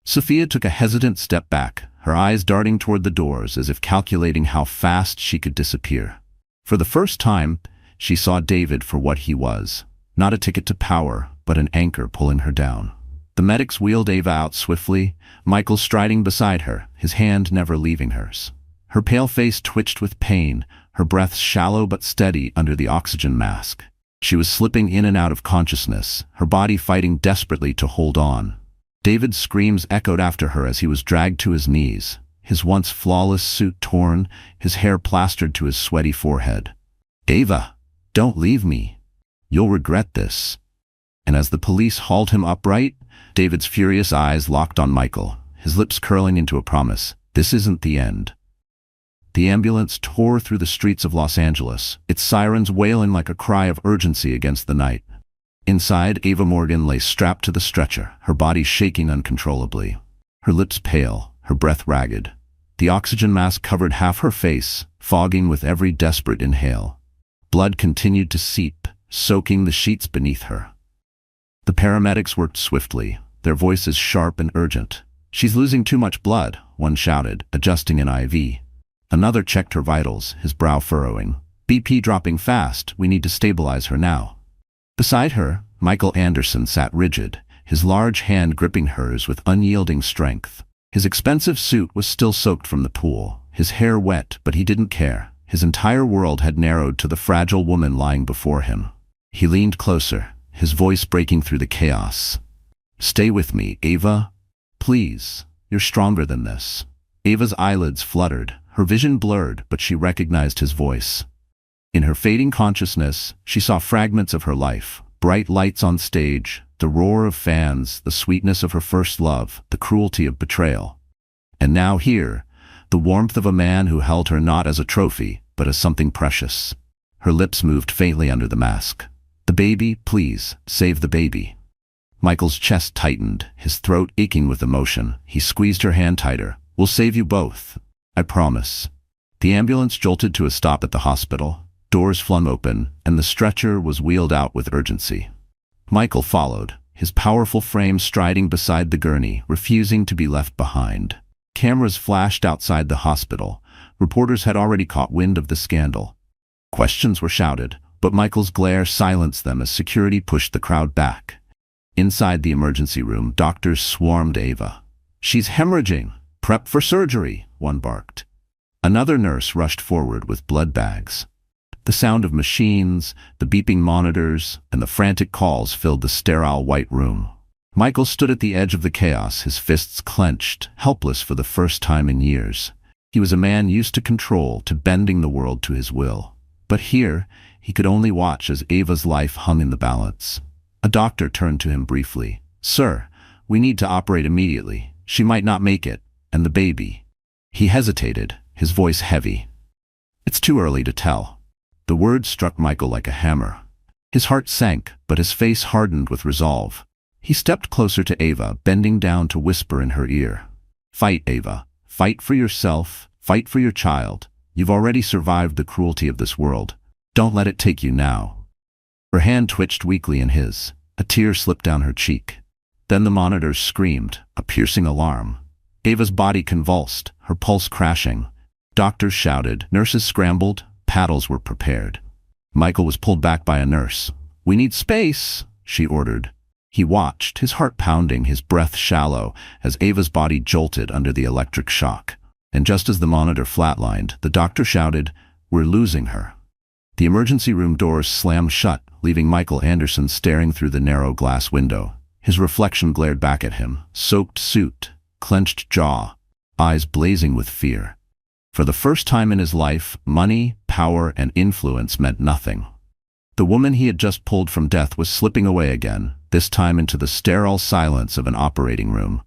Sophia took a hesitant step back, her eyes darting toward the doors as if calculating how fast she could disappear. For the first time, she saw David for what he was, not a ticket to power, but an anchor pulling her down. The medics wheeled Ava out swiftly, Michael striding beside her, his hand never leaving hers. Her pale face twitched with pain, her breath shallow but steady under the oxygen mask. She was slipping in and out of consciousness, her body fighting desperately to hold on. David's screams echoed after her as he was dragged to his knees, his once flawless suit torn, his hair plastered to his sweaty forehead. "Ava, don't leave me. You'll regret this." And as the police hauled him upright, David's furious eyes locked on Michael, his lips curling into a promise. This isn't the end. The ambulance tore through the streets of Los Angeles, its sirens wailing like a cry of urgency against the night. Inside, Ava Morgan lay strapped to the stretcher, her body shaking uncontrollably. Her lips pale, her breath ragged. The oxygen mask covered half her face, fogging with every desperate inhale. Blood continued to seep, soaking the sheets beneath her. The paramedics worked swiftly, their voices sharp and urgent. "She's losing too much blood," one shouted, adjusting an IV. Another checked her vitals, his brow furrowing. "BP dropping fast, we need to stabilize her now." Beside her, Michael Anderson sat rigid, his large hand gripping hers with unyielding strength. His expensive suit was still soaked from the pool, his hair wet, but he didn't care. His entire world had narrowed to the fragile woman lying before him. He leaned closer, his voice breaking through the chaos. "Stay with me, Ava. Please, you're stronger than this." Ava's eyelids fluttered, her vision blurred, but she recognized his voice. In her fading consciousness, she saw fragments of her life, bright lights on stage, the roar of fans, the sweetness of her first love, the cruelty of betrayal. And now here, the warmth of a man who held her not as a trophy, but as something precious. Her lips moved faintly under the mask. "The baby, please, save the baby." Michael's chest tightened, his throat aching with emotion. He squeezed her hand tighter. "We'll save you both. I promise." The ambulance jolted to a stop at the hospital. Doors flung open, and the stretcher was wheeled out with urgency. Michael followed, his powerful frame striding beside the gurney, refusing to be left behind. Cameras flashed outside the hospital. Reporters had already caught wind of the scandal. Questions were shouted, but Michael's glare silenced them as security pushed the crowd back. Inside the emergency room, doctors swarmed Ava. "She's hemorrhaging. Prep for surgery," one barked. Another nurse rushed forward with blood bags. The sound of machines, the beeping monitors, and the frantic calls filled the sterile white room. Michael stood at the edge of the chaos, his fists clenched, helpless for the first time in years. He was a man used to control, to bending the world to his will. But here, he could only watch as Ava's life hung in the balance. A doctor turned to him briefly. "Sir, we need to operate immediately. She might not make it, and the baby." He hesitated, his voice heavy. "It's too early to tell." The words struck Michael like a hammer. His heart sank, but his face hardened with resolve. He stepped closer to Ava, bending down to whisper in her ear. "Fight, Ava. Fight for yourself. Fight for your child. You've already survived the cruelty of this world. Don't let it take you now." Her hand twitched weakly in his. A tear slipped down her cheek. Then the monitors screamed, a piercing alarm. Ava's body convulsed, her pulse crashing. Doctors shouted, nurses scrambled, paddles were prepared. Michael was pulled back by a nurse. "We need space," she ordered. He watched, his heart pounding, his breath shallow, as Ava's body jolted under the electric shock. And just as the monitor flatlined, the doctor shouted, "We're losing her." The emergency room doors slammed shut, leaving Michael Anderson staring through the narrow glass window. His reflection glared back at him, soaked suit, clenched jaw, eyes blazing with fear. For the first time in his life, money, power, and influence meant nothing. The woman he had just pulled from death was slipping away again, this time into the sterile silence of an operating room.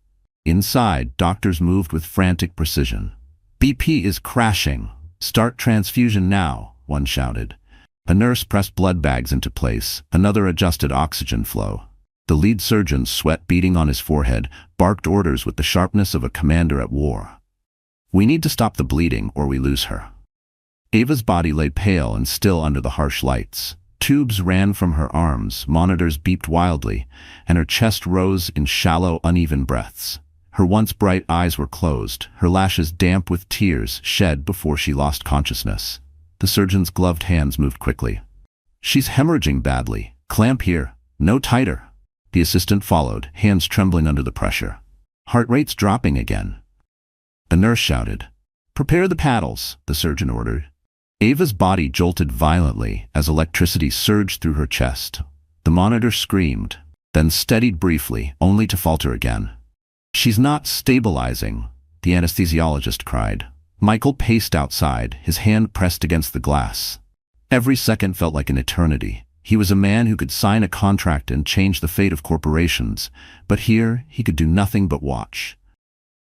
Inside, doctors moved with frantic precision. "BP is crashing. Start transfusion now," one shouted. A nurse pressed blood bags into place, another adjusted oxygen flow. The lead surgeon, sweat beading on his forehead, barked orders with the sharpness of a commander at war. "We need to stop the bleeding or we lose her." Ava's body lay pale and still under the harsh lights. Tubes ran from her arms, monitors beeped wildly, and her chest rose in shallow, uneven breaths. Her once bright eyes were closed, her lashes damp with tears shed before she lost consciousness. The surgeon's gloved hands moved quickly. "She's hemorrhaging badly. Clamp here. No tighter." The assistant followed, hands trembling under the pressure. "Heart rate's dropping again." A nurse shouted. "Prepare the paddles," the surgeon ordered. Ava's body jolted violently as electricity surged through her chest. The monitor screamed, then steadied briefly, only to falter again. "She's not stabilizing." the anesthesiologist cried. Michael paced outside, his hand pressed against the glass. Every second felt like an eternity. He was a man who could sign a contract and change the fate of corporations, but here he could do nothing but watch.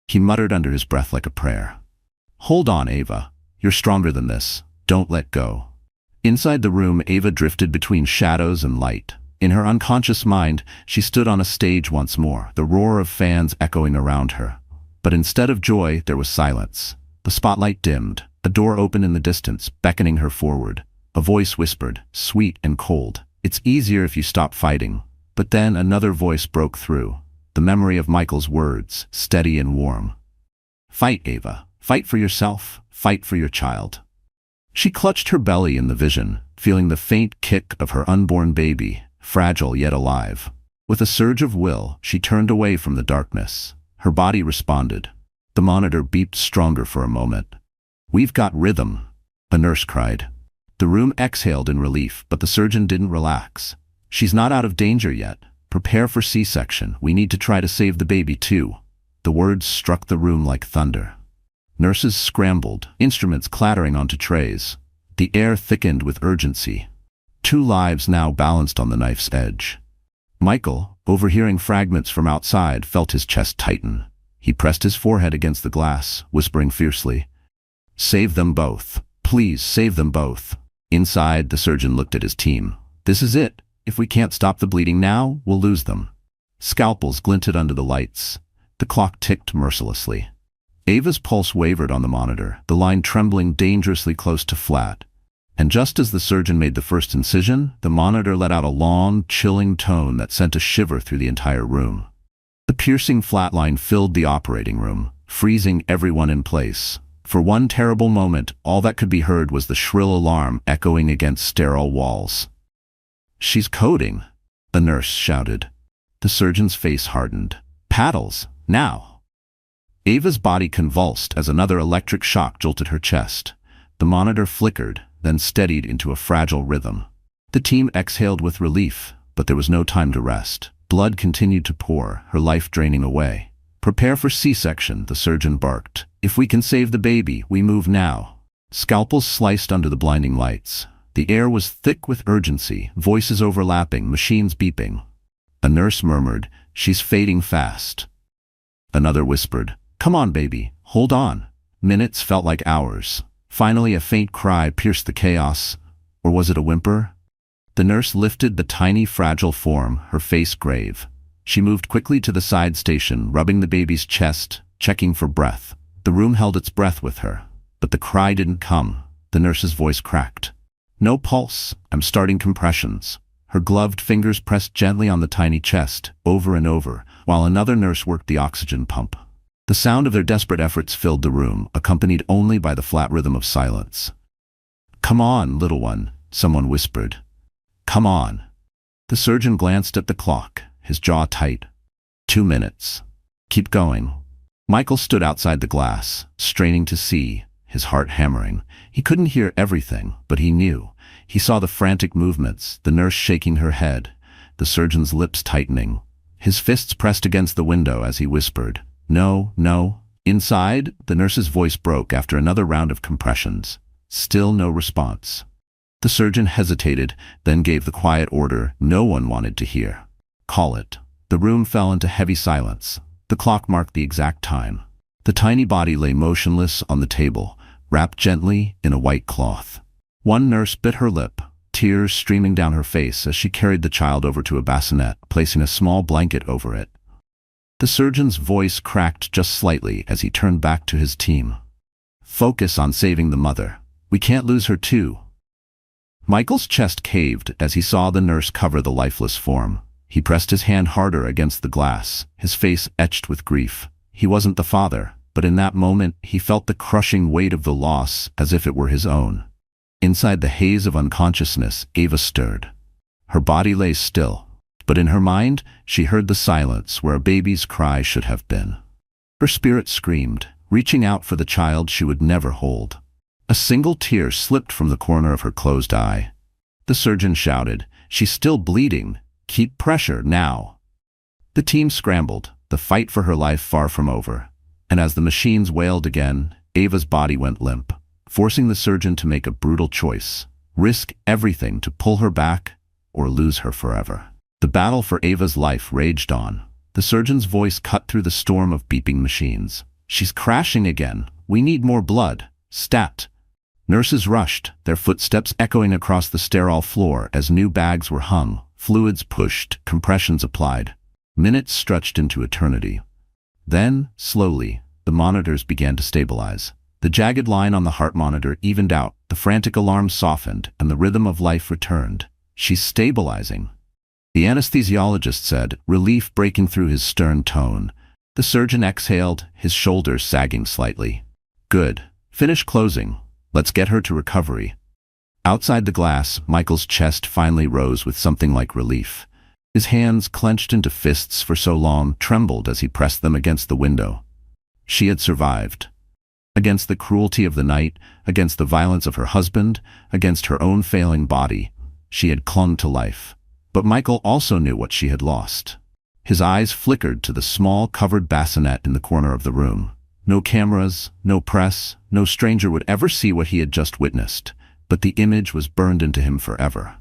He muttered under his breath like a prayer. "Hold on, Ava. You're stronger than this. Don't let go." Inside the room, Ava drifted between shadows and light. In her unconscious mind, she stood on a stage once more, the roar of fans echoing around her. But instead of joy, there was silence. The spotlight dimmed. A door opened in the distance, beckoning her forward. A voice whispered, sweet and cold, "It's easier if you stop fighting." But then another voice broke through. The memory of Michael's words, steady and warm. "Fight, Ava. Fight for yourself. Fight for your child." She clutched her belly in the vision, feeling the faint kick of her unborn baby, fragile yet alive. With a surge of will, she turned away from the darkness. Her body responded. The monitor beeped stronger for a moment. "We've got rhythm," a nurse cried. The room exhaled in relief, but the surgeon didn't relax. "She's not out of danger yet. Prepare for C-section. We need to try to save the baby too." The words struck the room like thunder. Nurses scrambled, instruments clattering onto trays. The air thickened with urgency. 2 lives now balanced on the knife's edge. Michael, overhearing fragments from outside, felt his chest tighten. He pressed his forehead against the glass, whispering fiercely, "Save them both. Please save them both." Inside, the surgeon looked at his team. "This is it. If we can't stop the bleeding now, we'll lose them." Scalpels glinted under the lights. The clock ticked mercilessly. Ava's pulse wavered on the monitor, the line trembling dangerously close to flat. And just as the surgeon made the first incision, the monitor let out a long, chilling tone that sent a shiver through the entire room. The piercing flatline filled the operating room, freezing everyone in place. For one terrible moment, all that could be heard was the shrill alarm echoing against sterile walls. "She's coding," the nurse shouted. The surgeon's face hardened. "Paddles, now!" Ava's body convulsed as another electric shock jolted her chest. The monitor flickered, then steadied into a fragile rhythm. The team exhaled with relief, but there was no time to rest. Blood continued to pour, her life draining away. "Prepare for C-section," the surgeon barked. "If we can save the baby, we move now." Scalpels sliced under the blinding lights. The air was thick with urgency, voices overlapping, machines beeping. A nurse murmured, "She's fading fast." Another whispered, "Come on, baby, hold on." Minutes felt like hours. Finally, a faint cry pierced the chaos. Or was it a whimper? The nurse lifted the tiny, fragile form, her face grave. She moved quickly to the side station, rubbing the baby's chest, checking for breath. The room held its breath with her. But the cry didn't come. The nurse's voice cracked. "No pulse. I'm starting compressions." Her gloved fingers pressed gently on the tiny chest, over and over, while another nurse worked the oxygen pump. The sound of their desperate efforts filled the room, accompanied only by the flat rhythm of silence. "Come on, little one," someone whispered. "Come on." The surgeon glanced at the clock, his jaw tight. 2 minutes. "Keep going." Michael stood outside the glass, straining to see, his heart hammering. He couldn't hear everything, but he knew. He saw the frantic movements, the nurse shaking her head, the surgeon's lips tightening. His fists pressed against the window as he whispered, "No, no." Inside, the nurse's voice broke after another round of compressions. Still no response. The surgeon hesitated, then gave the quiet order no one wanted to hear. "Call it." The room fell into heavy silence. The clock marked the exact time. The tiny body lay motionless on the table, wrapped gently in a white cloth. One nurse bit her lip, tears streaming down her face as she carried the child over to a bassinet, placing a small blanket over it. The surgeon's voice cracked just slightly as he turned back to his team. "Focus on saving the mother. We can't lose her too." Michael's chest caved as he saw the nurse cover the lifeless form. He pressed his hand harder against the glass, his face etched with grief. He wasn't the father, but in that moment he felt the crushing weight of the loss as if it were his own. Inside the haze of unconsciousness, Ava stirred. Her body lay still, but in her mind she heard the silence where a baby's cry should have been. Her spirit screamed, reaching out for the child she would never hold. A single tear slipped from the corner of her closed eye. The surgeon shouted, "She's still bleeding. Keep pressure now." The team scrambled, the fight for her life far from over. And as the machines wailed again, Ava's body went limp, forcing the surgeon to make a brutal choice: risk everything to pull her back or lose her forever. The battle for Ava's life raged on. The surgeon's voice cut through the storm of beeping machines. "She's crashing again. We need more blood. Stat." Nurses rushed, their footsteps echoing across the sterile floor as new bags were hung, fluids pushed, compressions applied. Minutes stretched into eternity. Then, slowly, the monitors began to stabilize. The jagged line on the heart monitor evened out, the frantic alarm softened, and the rhythm of life returned. "She's stabilizing," the anesthesiologist said, relief breaking through his stern tone. The surgeon exhaled, his shoulders sagging slightly. "Good. Finish closing. Let's get her to recovery." Outside the glass, Michael's chest finally rose with something like relief. His hands, clenched into fists for so long, trembled as he pressed them against the window. She had survived. Against the cruelty of the night, against the violence of her husband, against her own failing body, she had clung to life. But Michael also knew what she had lost. His eyes flickered to the small, covered bassinet in the corner of the room. No cameras, no press, no stranger would ever see what he had just witnessed, but the image was burned into him forever.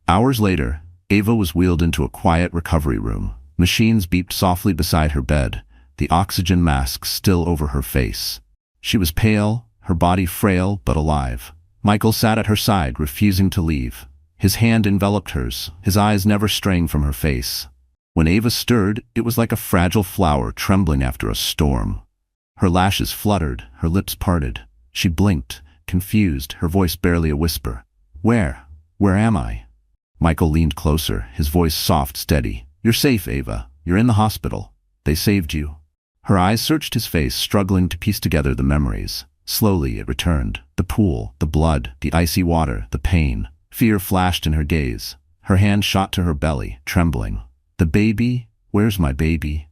Hours later, Ava was wheeled into a quiet recovery room. Machines beeped softly beside her bed, the oxygen mask still over her face. She was pale, her body frail but alive. Michael sat at her side, refusing to leave. His hand enveloped hers, his eyes never straying from her face. When Ava stirred, it was like a fragile flower trembling after a storm. Her lashes fluttered, her lips parted. She blinked, confused, her voice barely a whisper. Where am I?" Michael leaned closer, his voice soft, steady. "You're safe, Ava. You're in the hospital. They saved you." Her eyes searched his face, struggling to piece together the memories. Slowly it returned. The pool, the blood, the icy water, the pain. Fear flashed in her gaze. Her hand shot to her belly, trembling. "The baby? Where's my baby?"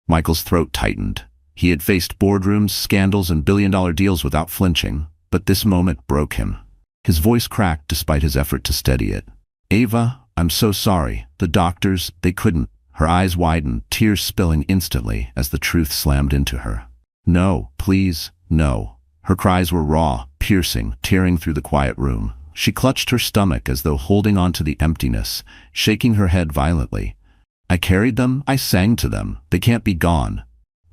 Michael's throat tightened. He had faced boardrooms, scandals, and billion-dollar deals without flinching, but this moment broke him. His voice cracked despite his effort to steady it. "Ava, I'm so sorry. The doctors, they couldn't." Her eyes widened, tears spilling instantly as the truth slammed into her. "No, please, no." Her cries were raw, piercing, tearing through the quiet room. She clutched her stomach as though holding on to the emptiness, shaking her head violently. "I carried them, I sang to them. They can't be gone."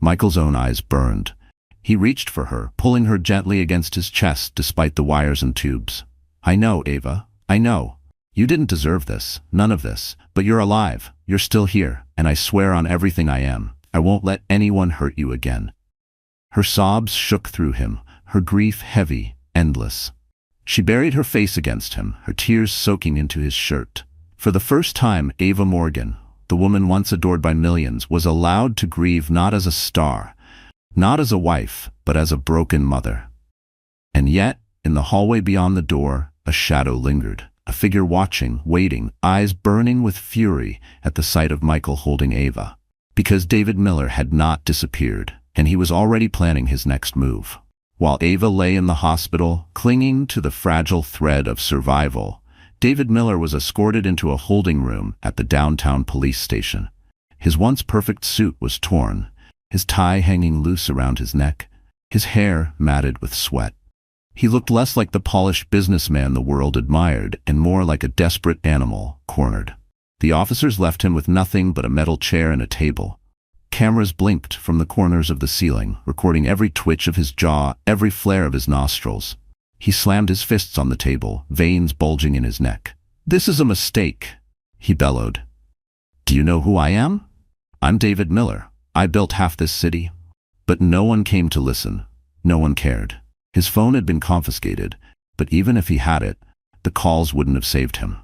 Michael's own eyes burned. He reached for her, pulling her gently against his chest despite the wires and tubes. "I know, Ava, I know. You didn't deserve this, none of this, but you're alive, you're still here, and I swear on everything I am, I won't let anyone hurt you again." Her sobs shook through him, her grief heavy, endless. She buried her face against him, her tears soaking into his shirt. For the first time, Ava Morgan, the woman once adored by millions, was allowed to grieve not as a star, not as a wife, but as a broken mother. And yet, in the hallway beyond the door, a shadow lingered, a figure watching, waiting, eyes burning with fury at the sight of Michael holding Ava. Because David Miller had not disappeared, and he was already planning his next move. While Ava lay in the hospital, clinging to the fragile thread of survival, David Miller was escorted into a holding room at the downtown police station. His once perfect suit was torn, his tie hanging loose around his neck, his hair matted with sweat. He looked less like the polished businessman the world admired and more like a desperate animal, cornered. The officers left him with nothing but a metal chair and a table. Cameras blinked from the corners of the ceiling, recording every twitch of his jaw, every flare of his nostrils. He slammed his fists on the table, veins bulging in his neck. "This is a mistake," he bellowed. "Do you know who I am? I'm David Miller. I built half this city." But no one came to listen. No one cared. His phone had been confiscated, but even if he had it, the calls wouldn't have saved him.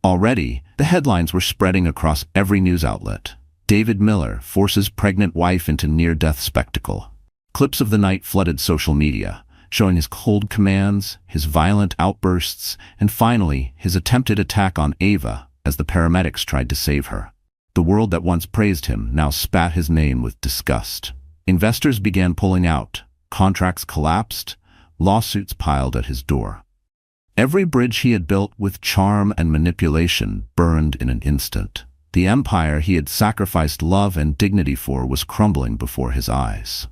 Already, the headlines were spreading across every news outlet. David Miller forces pregnant wife into near-death spectacle. Clips of the night flooded social media, showing his cold commands, his violent outbursts, and finally, his attempted attack on Ava as the paramedics tried to save her. The world that once praised him now spat his name with disgust. Investors began pulling out, contracts collapsed, lawsuits piled at his door. Every bridge he had built with charm and manipulation burned in an instant. The empire he had sacrificed love and dignity for was crumbling before his eyes.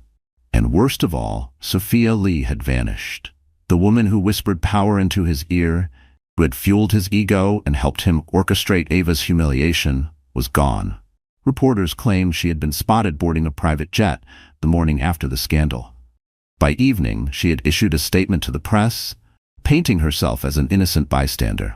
And worst of all, Sophia Lee had vanished. The woman who whispered power into his ear, who had fueled his ego and helped him orchestrate Ava's humiliation, was gone. Reporters claimed she had been spotted boarding a private jet the morning after the scandal. By evening, she had issued a statement to the press, painting herself as an innocent bystander.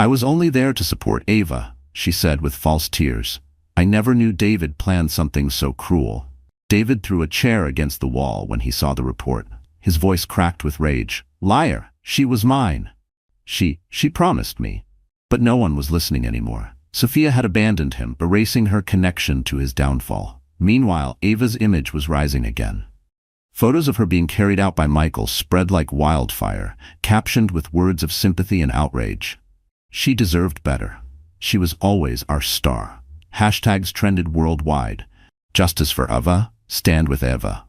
"I was only there to support Ava," she said with false tears. "I never knew David planned something so cruel." David threw a chair against the wall when he saw the report. His voice cracked with rage. "Liar! She was mine. She promised me." But no one was listening anymore. Sophia had abandoned him, erasing her connection to his downfall. Meanwhile, Ava's image was rising again. Photos of her being carried out by Michael spread like wildfire, captioned with words of sympathy and outrage. She deserved better. She was always our star. Hashtags trended worldwide. Justice for Ava, stand with Ava.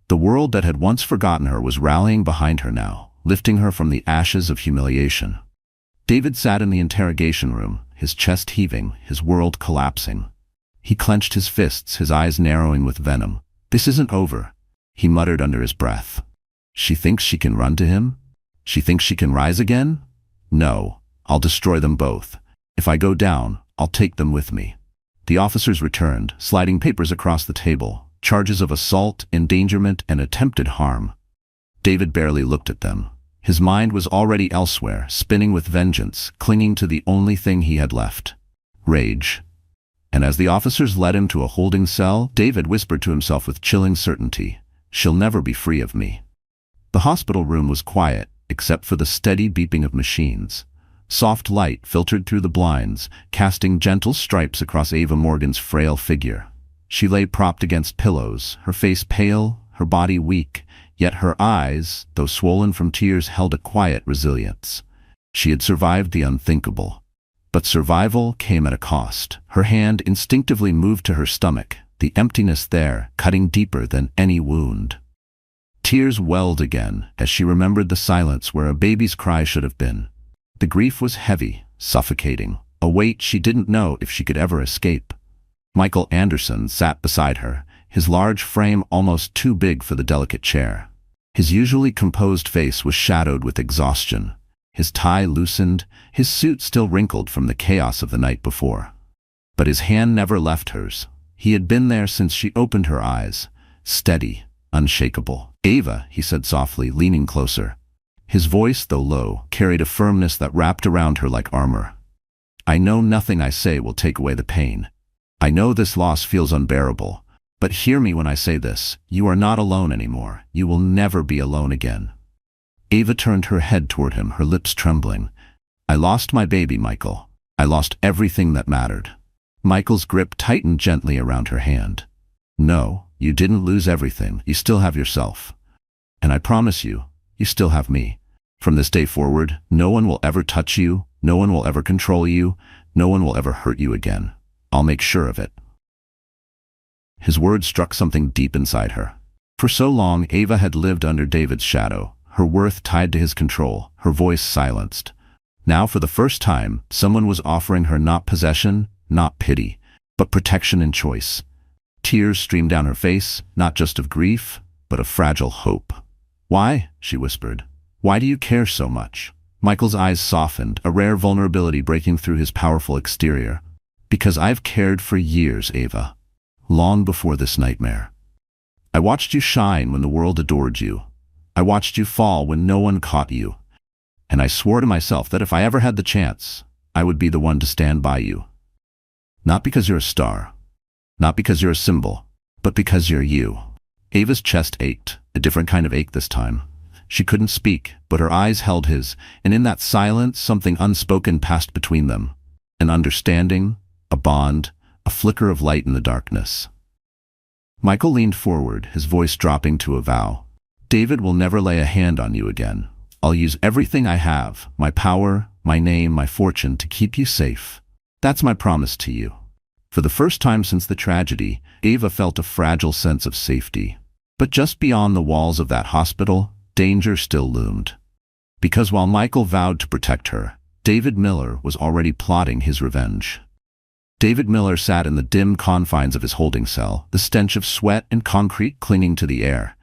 The world that had once forgotten her was rallying behind her now, lifting her from the ashes of humiliation. David sat in the interrogation room, his chest heaving, his world collapsing. He clenched his fists, his eyes narrowing with venom. "This isn't over," he muttered under his breath. "She thinks she can run to him? She thinks she can rise again? No, I'll destroy them both. If I go down, I'll take them with me." The officers returned, sliding papers across the table, charges of assault, endangerment, and attempted harm. David barely looked at them. His mind was already elsewhere, spinning with vengeance, clinging to the only thing he had left: rage. And as the officers led him to a holding cell, David whispered to himself with chilling certainty, "She'll never be free of me." The hospital room was quiet, except for the steady beeping of machines. Soft light filtered through the blinds, casting gentle stripes across Ava Morgan's frail figure. She lay propped against pillows, her face pale, her body weak, yet her eyes, though swollen from tears, held a quiet resilience. She had survived the unthinkable. But survival came at a cost. Her hand instinctively moved to her stomach, the emptiness there cutting deeper than any wound. Tears welled again as she remembered the silence where a baby's cry should have been. The grief was heavy, suffocating, a weight she didn't know if she could ever escape. Michael Anderson sat beside her, his large frame almost too big for the delicate chair. His usually composed face was shadowed with exhaustion, his tie loosened, his suit still wrinkled from the chaos of the night before. But his hand never left hers. He had been there since she opened her eyes, steady, unshakable. "Ava," he said softly, leaning closer. His voice, though low, carried a firmness that wrapped around her like armor. "I know nothing I say will take away the pain. I know this loss feels unbearable, but hear me when I say this. You are not alone anymore. You will never be alone again." Ava turned her head toward him, her lips trembling. "I lost my baby, Michael. I lost everything that mattered." Michael's grip tightened gently around her hand. "No, you didn't lose everything. You still have yourself. And I promise you, you still have me. From this day forward, no one will ever touch you, no one will ever control you, no one will ever hurt you again. I'll make sure of it." His words struck something deep inside her. For so long, Ava had lived under David's shadow, her worth tied to his control, her voice silenced. Now, for the first time, someone was offering her not possession, not pity, but protection and choice. Tears streamed down her face, not just of grief, but of fragile hope. "Why?" she whispered. "Why do you care so much?" Michael's eyes softened, a rare vulnerability breaking through his powerful exterior. "Because I've cared for years, Ava. Long before this nightmare. I watched you shine when the world adored you. I watched you fall when no one caught you. And I swore to myself that if I ever had the chance, I would be the one to stand by you. Not because you're a star, not because you're a symbol, but because you're you." Ava's chest ached, a different kind of ache this time. She couldn't speak, but her eyes held his, and in that silence something unspoken passed between them. An understanding, a bond, a flicker of light in the darkness. Michael leaned forward, his voice dropping to a vow. "David will never lay a hand on you again. I'll use everything I have, my power, my name, my fortune, to keep you safe. That's my promise to you." For the first time since the tragedy, Ava felt a fragile sense of safety. But just beyond the walls of that hospital, danger still loomed. Because while Michael vowed to protect her, David Miller was already plotting his revenge. David Miller sat in the dim confines of his holding cell, the stench of sweat and concrete clinging to the air.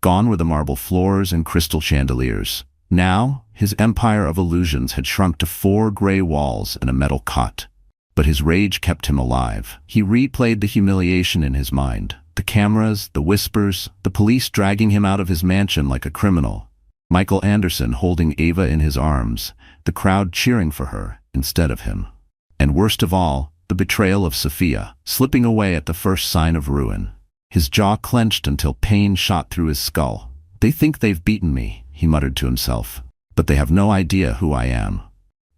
Gone were the marble floors and crystal chandeliers. Now, his empire of illusions had shrunk to 4 gray walls and a metal cot. But his rage kept him alive. He replayed the humiliation in his mind. The cameras, the whispers, the police dragging him out of his mansion like a criminal. Michael Anderson holding Ava in his arms, the crowd cheering for her instead of him. And worst of all, the betrayal of Sophia, slipping away at the first sign of ruin. His jaw clenched until pain shot through his skull. "They think they've beaten me," he muttered to himself, "but they have no idea who I am."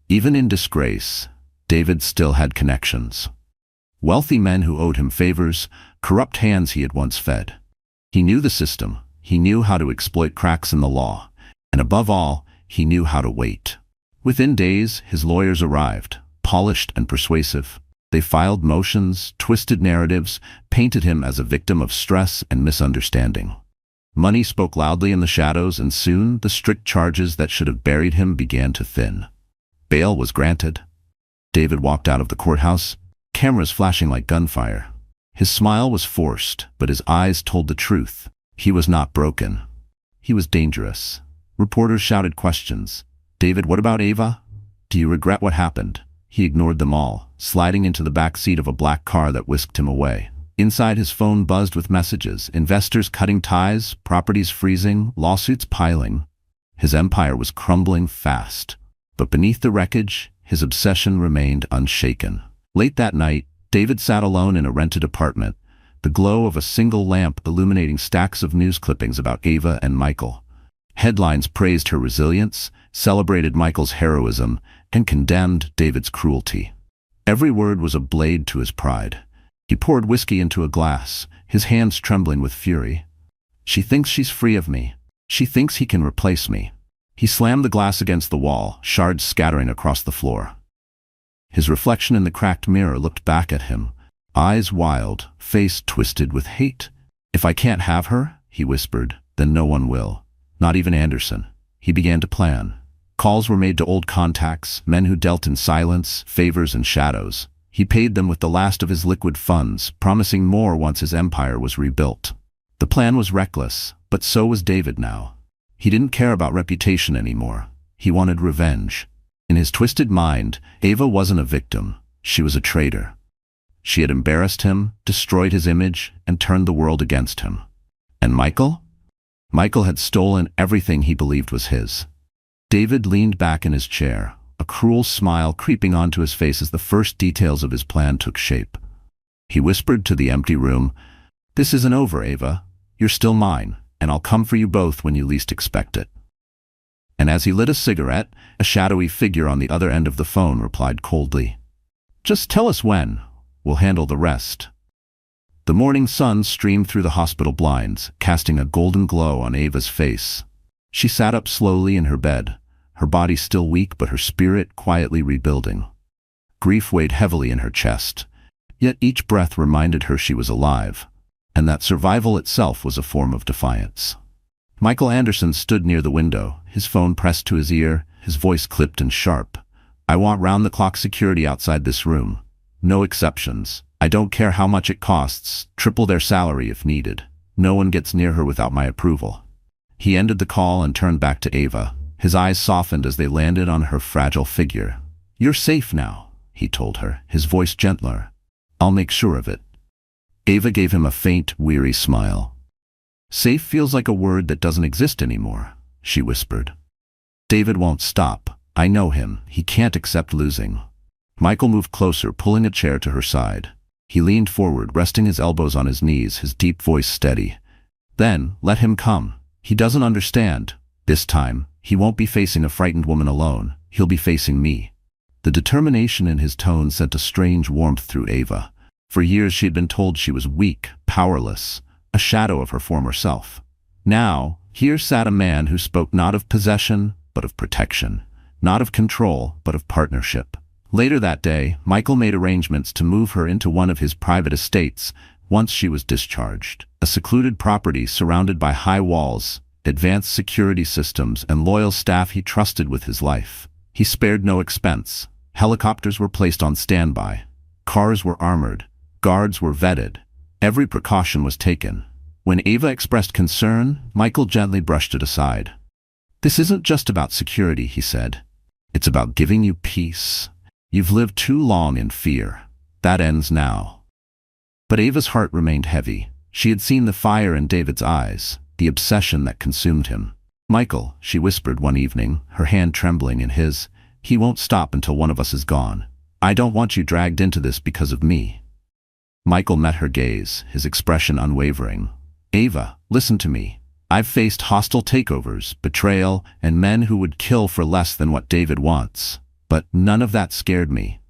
Even in disgrace, David still had connections. Wealthy men who owed him favors, corrupt hands he had once fed. He knew the system. He knew how to exploit cracks in the law. And above all, he knew how to wait. Within days, his lawyers arrived, polished and persuasive. They filed motions, twisted narratives, painted him as a victim of stress and misunderstanding. Money spoke loudly in the shadows, and soon the strict charges that should have buried him began to thin. Bail was granted. David walked out of the courthouse, cameras flashing like gunfire. His smile was forced, but his eyes told the truth. He was not broken. He was dangerous. Reporters shouted questions. "David, what about Ava? Do you regret what happened?" He ignored them all, sliding into the back seat of a black car that whisked him away. Inside, his phone buzzed with messages, investors cutting ties, properties freezing, lawsuits piling. His empire was crumbling fast. But beneath the wreckage, his obsession remained unshaken. Late that night, David sat alone in a rented apartment, the glow of a single lamp illuminating stacks of news clippings about Ava and Michael. Headlines praised her resilience, celebrated Michael's heroism, and condemned David's cruelty. Every word was a blade to his pride. He poured whiskey into a glass, his hands trembling with fury. "She thinks she's free of me. She thinks he can replace me." He slammed the glass against the wall, shards scattering across the floor. His reflection in the cracked mirror looked back at him, eyes wild, face twisted with hate. "If I can't have her," he whispered, "then no one will. Not even Anderson." He began to plan. Calls were made to old contacts, men who dealt in silence, favors, and shadows. He paid them with the last of his liquid funds, promising more once his empire was rebuilt. The plan was reckless, but so was David now. He didn't care about reputation anymore. He wanted revenge. In his twisted mind, Ava wasn't a victim. She was a traitor. She had embarrassed him, destroyed his image, and turned the world against him. And Michael? Michael had stolen everything he believed was his. David leaned back in his chair, a cruel smile creeping onto his face as the first details of his plan took shape. He whispered to the empty room, "This isn't over, Ava. You're still mine, and I'll come for you both when you least expect it." And as he lit a cigarette, a shadowy figure on the other end of the phone replied coldly, "Just tell us when. We'll handle the rest." The morning sun streamed through the hospital blinds, casting a golden glow on Ava's face. She sat up slowly in her bed, her body still weak but her spirit quietly rebuilding. Grief weighed heavily in her chest, yet each breath reminded her she was alive, and that survival itself was a form of defiance. Michael Anderson stood near the window, his phone pressed to his ear, his voice clipped and sharp. "I want round-the-clock security outside this room. No exceptions. I don't care how much it costs, triple their salary if needed. No one gets near her without my approval." He ended the call and turned back to Ava. His eyes softened as they landed on her fragile figure. "You're safe now," he told her, his voice gentler. "I'll make sure of it." Ava gave him a faint, weary smile. "Safe feels like a word that doesn't exist anymore," she whispered. "David won't stop. I know him. He can't accept losing." Michael moved closer, pulling a chair to her side. He leaned forward, resting his elbows on his knees, his deep voice steady. "Then, let him come. He doesn't understand. This time, he won't be facing a frightened woman alone. He'll be facing me." The determination in his tone sent a strange warmth through Ava. For years she had been told she was weak, powerless, a shadow of her former self. Now, here sat a man who spoke not of possession, but of protection, not of control, but of partnership. Later that day, Michael made arrangements to move her into one of his private estates once she was discharged. A secluded property surrounded by high walls, advanced security systems, and loyal staff he trusted with his life. He spared no expense. Helicopters were placed on standby. Cars were armored. Guards were vetted. Every precaution was taken. When Ava expressed concern, Michael gently brushed it aside. "This isn't just about security," he said. "It's about giving you peace. You've lived too long in fear. That ends now." But Ava's heart remained heavy. She had seen the fire in David's eyes, the obsession that consumed him. "Michael," she whispered one evening, her hand trembling in his, "he won't stop until one of us is gone. I don't want you dragged into this because of me." Michael met her gaze, his expression unwavering. "Ava, listen to me. I've faced hostile takeovers, betrayal, and men who would kill for less than what David wants. But none of that scared me.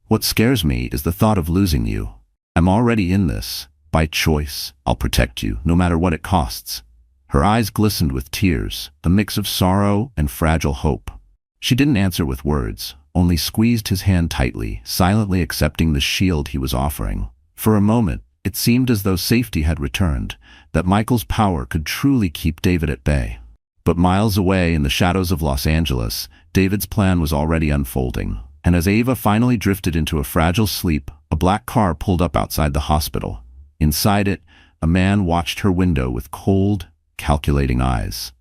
What scares me is the thought of losing you. I'm already in this. By choice, I'll protect you, no matter what it costs." Her eyes glistened with tears, a mix of sorrow and fragile hope. She didn't answer with words, only squeezed his hand tightly, silently accepting the shield he was offering. For a moment, it seemed as though safety had returned, that Michael's power could truly keep David at bay. But miles away in the shadows of Los Angeles, David's plan was already unfolding. And as Ava finally drifted into a fragile sleep, a black car pulled up outside the hospital. Inside it, a man watched her window with cold, calculating eyes.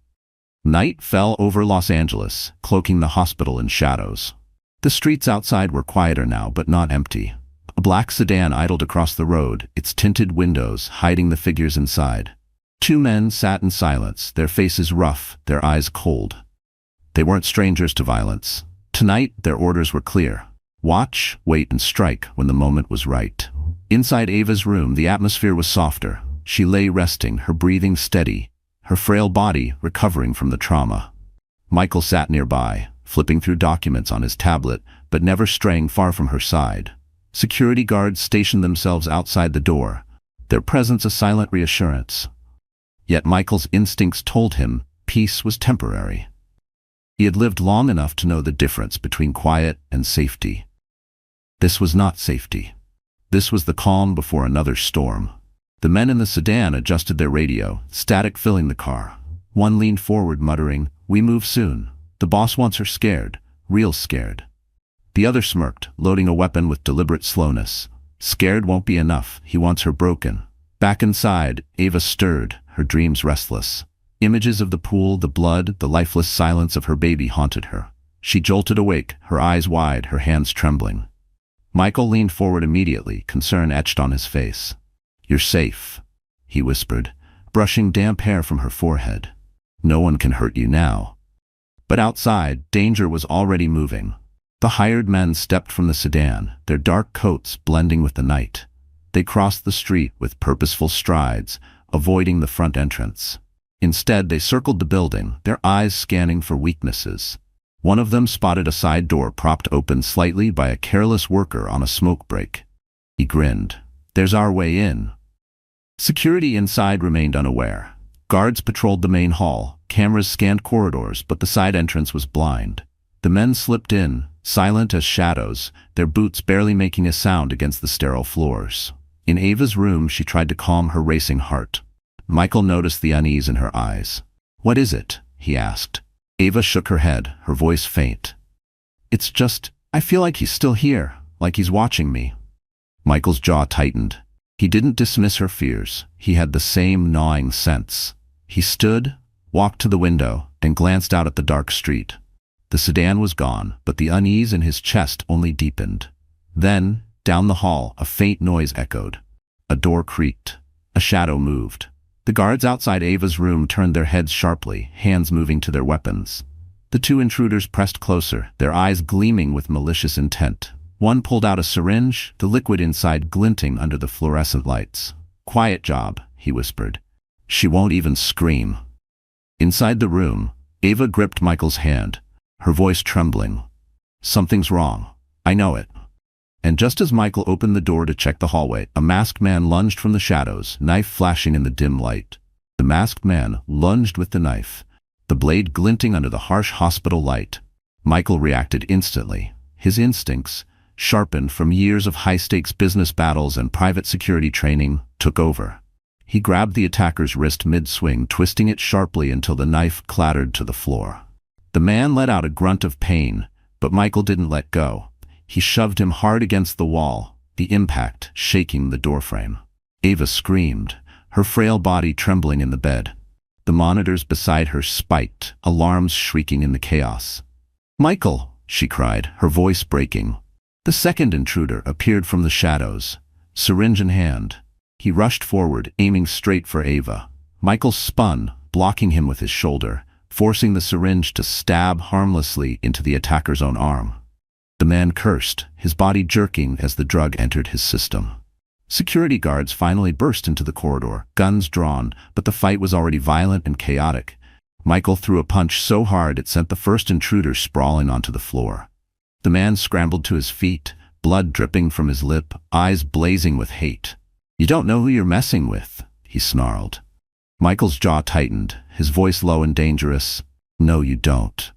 Night fell over Los Angeles, cloaking the hospital in shadows. The streets outside were quieter now, but not empty. A black sedan idled across the road, its tinted windows hiding the figures inside. Two men sat in silence, their faces rough, their eyes cold. They weren't strangers to violence. Tonight, their orders were clear. Watch, wait, and strike when the moment was right. Inside Ava's room, the atmosphere was softer. She lay resting, her breathing steady, her frail body recovering from the trauma. Michael sat nearby, flipping through documents on his tablet, but never straying far from her side. Security guards stationed themselves outside the door, their presence a silent reassurance. Yet Michael's instincts told him peace was temporary. He had lived long enough to know the difference between quiet and safety. This was not safety. This was the calm before another storm. The men in the sedan adjusted their radio, static filling the car. One leaned forward, muttering, "We move soon. The boss wants her scared, real scared." The other smirked, loading a weapon with deliberate slowness. "Scared won't be enough. He wants her broken." Back inside, Ava stirred, her dreams restless. Images of the pool, the blood, the lifeless silence of her baby haunted her. She jolted awake, her eyes wide, her hands trembling. Michael leaned forward immediately, concern etched on his face. "You're safe," he whispered, brushing damp hair from her forehead. "No one can hurt you now." But outside, danger was already moving. The hired men stepped from the sedan, their dark coats blending with the night. They crossed the street with purposeful strides, avoiding the front entrance. Instead, they circled the building, their eyes scanning for weaknesses. One of them spotted a side door propped open slightly by a careless worker on a smoke break. He grinned. "There's our way in." Security inside remained unaware. Guards patrolled the main hall, cameras scanned corridors, but the side entrance was blind. The men slipped in, silent as shadows, their boots barely making a sound against the sterile floors. In Ava's room, she tried to calm her racing heart. Michael noticed the unease in her eyes. "What is it?" he asked. Ava shook her head, her voice faint. "It's just, I feel like he's still here, like he's watching me." Michael's jaw tightened. He didn't dismiss her fears. He had the same gnawing sense. He stood, walked to the window, and glanced out at the dark street. The sedan was gone, but the unease in his chest only deepened. Then, down the hall, a faint noise echoed. A door creaked. A shadow moved. The guards outside Ava's room turned their heads sharply, hands moving to their weapons. The two intruders pressed closer, their eyes gleaming with malicious intent. One pulled out a syringe, the liquid inside glinting under the fluorescent lights. "Quiet job," he whispered. "She won't even scream." Inside the room, Ava gripped Michael's hand, her voice trembling. "Something's wrong. I know it." And just as Michael opened the door to check the hallway, a masked man lunged from the shadows, knife flashing in the dim light. The masked man lunged with the knife, the blade glinting under the harsh hospital light. Michael reacted instantly. His instincts, sharpened from years of high-stakes business battles and private security training, took over. He grabbed the attacker's wrist mid-swing, twisting it sharply until the knife clattered to the floor. The man let out a grunt of pain, but Michael didn't let go. He shoved him hard against the wall, the impact shaking the doorframe. Ava screamed, her frail body trembling in the bed. The monitors beside her spiked, alarms shrieking in the chaos. "Michael!" she cried, her voice breaking. The second intruder appeared from the shadows, syringe in hand. He rushed forward, aiming straight for Ava. Michael spun, blocking him with his shoulder, forcing the syringe to stab harmlessly into the attacker's own arm. The man cursed, his body jerking as the drug entered his system. Security guards finally burst into the corridor, guns drawn, but the fight was already violent and chaotic. Michael threw a punch so hard it sent the first intruder sprawling onto the floor. The man scrambled to his feet, blood dripping from his lip, eyes blazing with hate. "You don't know who you're messing with," he snarled. Michael's jaw tightened, his voice low and dangerous. "No, you don't."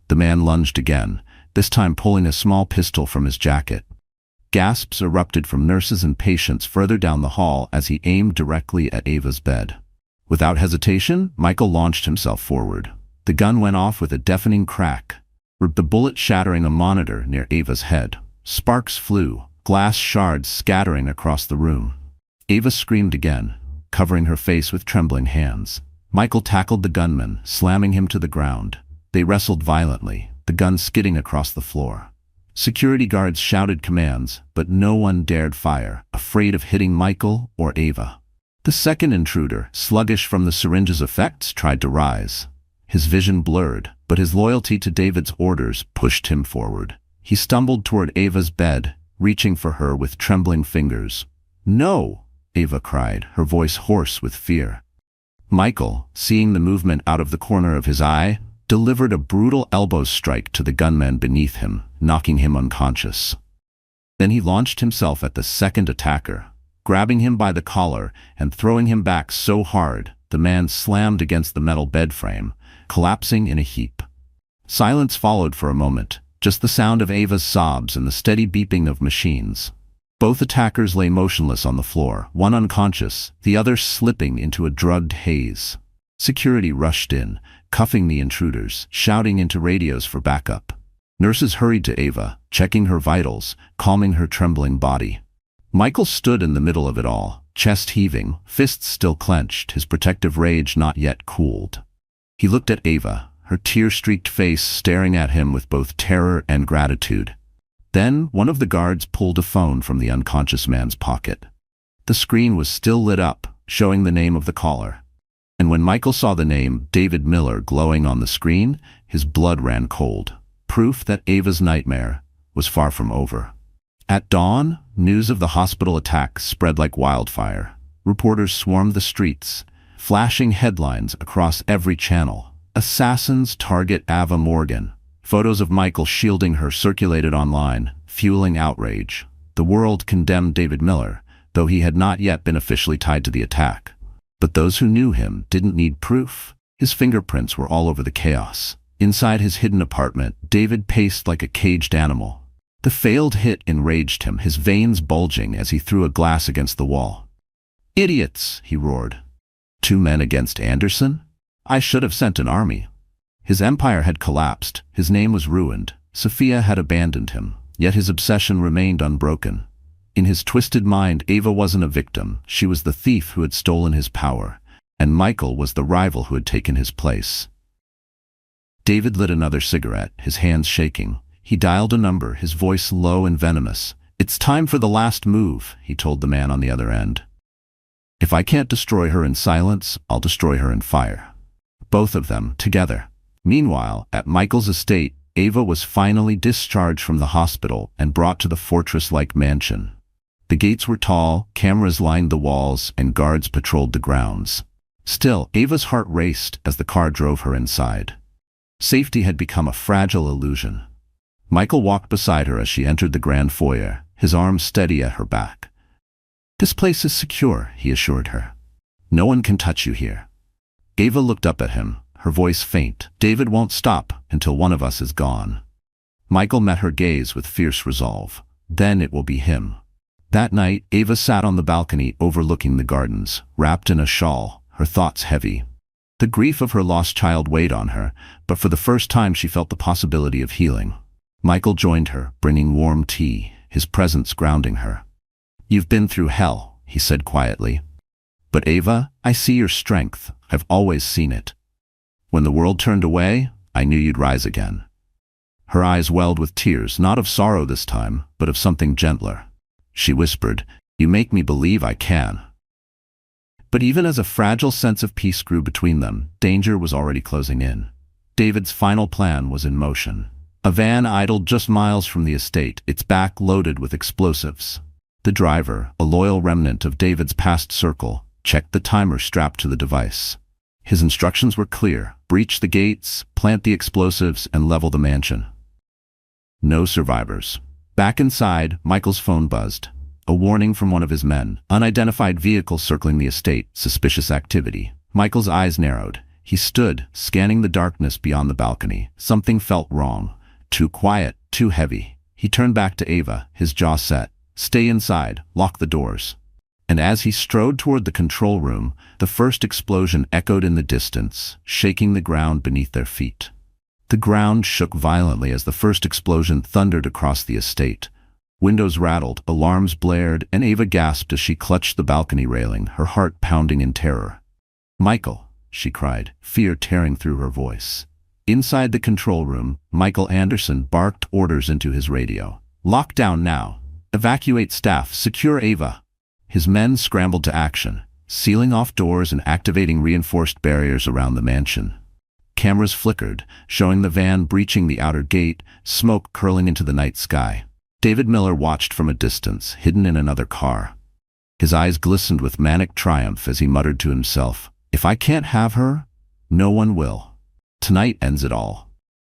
The man lunged again, this time pulling a small pistol from his jacket. Gasps erupted from nurses and patients further down the hall as he aimed directly at Ava's bed. Without hesitation, Michael launched himself forward. The gun went off with a deafening crack, the bullet shattering a monitor near Ava's head. Sparks flew, glass shards scattering across the room. Ava screamed again, covering her face with trembling hands. Michael tackled the gunman, slamming him to the ground. They wrestled violently, the gun skidding across the floor. Security guards shouted commands, but no one dared fire, afraid of hitting Michael or Ava. The second intruder, sluggish from the syringe's effects, tried to rise. His vision blurred, but his loyalty to David's orders pushed him forward. He stumbled toward Ava's bed, reaching for her with trembling fingers. "No!" Ava cried, her voice hoarse with fear. Michael, seeing the movement out of the corner of his eye, delivered a brutal elbow strike to the gunman beneath him, knocking him unconscious. Then he launched himself at the second attacker, grabbing him by the collar and throwing him back so hard the man slammed against the metal bed frame, collapsing in a heap. Silence followed for a moment, just the sound of Ava's sobs and the steady beeping of machines. Both attackers lay motionless on the floor, one unconscious, the other slipping into a drugged haze. Security rushed in, cuffing the intruders, shouting into radios for backup. Nurses hurried to Ava, checking her vitals, calming her trembling body. Michael stood in the middle of it all, chest heaving, fists still clenched, his protective rage not yet cooled. He looked at Ava, her tear-streaked face staring at him with both terror and gratitude. Then one of the guards pulled a phone from the unconscious man's pocket. The screen was still lit up, showing the name of the caller. And when Michael saw the name David Miller glowing on the screen, his blood ran cold. Proof that Ava's nightmare was far from over. At dawn, news of the hospital attack spread like wildfire. Reporters swarmed the streets, flashing headlines across every channel. "Assassins target Ava Morgan." Photos of Michael shielding her circulated online, fueling outrage. The world condemned David Miller, though he had not yet been officially tied to the attack. But those who knew him didn't need proof. His fingerprints were all over the chaos. Inside his hidden apartment, David paced like a caged animal. The failed hit enraged him, his veins bulging as he threw a glass against the wall. "Idiots!" he roared. 2 men against Anderson? I should have sent an army. His empire had collapsed, his name was ruined, Sophia had abandoned him, yet his obsession remained unbroken. In his twisted mind, Ava wasn't a victim, she was the thief who had stolen his power, and Michael was the rival who had taken his place. David lit another cigarette, his hands shaking. He dialed a number, his voice low and venomous. "It's time for the last move," he told the man on the other end. "If I can't destroy her in silence, I'll destroy her in fire." Both of them, together. Meanwhile, at Michael's estate, Ava was finally discharged from the hospital and brought to the fortress-like mansion. The gates were tall, cameras lined the walls, and guards patrolled the grounds. Still, Ava's heart raced as the car drove her inside. Safety had become a fragile illusion. Michael walked beside her as she entered the grand foyer, his arms steady at her back. "This place is secure," he assured her. "No one can touch you here." Ava looked up at him, her voice faint. "David won't stop until one of us is gone." Michael met her gaze with fierce resolve. Then it will be him. That night, Ava sat on the balcony overlooking the gardens, wrapped in a shawl, her thoughts heavy. The grief of her lost child weighed on her, but for the first time she felt the possibility of healing. Michael joined her, bringing warm tea, his presence grounding her. "You've been through hell," he said quietly. But Ava, I see your strength. I've always seen it. When the world turned away, I knew you'd rise again. Her eyes welled with tears, not of sorrow this time, but of something gentler. She whispered, "You make me believe I can." But even as a fragile sense of peace grew between them, danger was already closing in. David's final plan was in motion. A van idled just miles from the estate, its back loaded with explosives. The driver, a loyal remnant of David's past circle, checked the timer strapped to the device. His instructions were clear: breach the gates, plant the explosives, and level the mansion. No survivors. Back inside, Michael's phone buzzed. A warning from one of his men. Unidentified vehicle circling the estate. Suspicious activity. Michael's eyes narrowed. He stood, scanning the darkness beyond the balcony. Something felt wrong. Too quiet, too heavy. He turned back to Ava, his jaw set. "Stay inside. Lock the doors." And as he strode toward the control room, the first explosion echoed in the distance, shaking the ground beneath their feet. The ground shook violently as the first explosion thundered across the estate. Windows rattled, alarms blared, and Ava gasped as she clutched the balcony railing, her heart pounding in terror. "Michael," she cried, fear tearing through her voice. Inside the control room, Michael Anderson barked orders into his radio. "Lock down now. Evacuate staff. Secure Ava." His men scrambled to action, sealing off doors and activating reinforced barriers around the mansion. Cameras flickered, showing the van breaching the outer gate, smoke curling into the night sky. David Miller watched from a distance, hidden in another car. His eyes glistened with manic triumph as he muttered to himself, "If I can't have her, no one will. Tonight ends it all."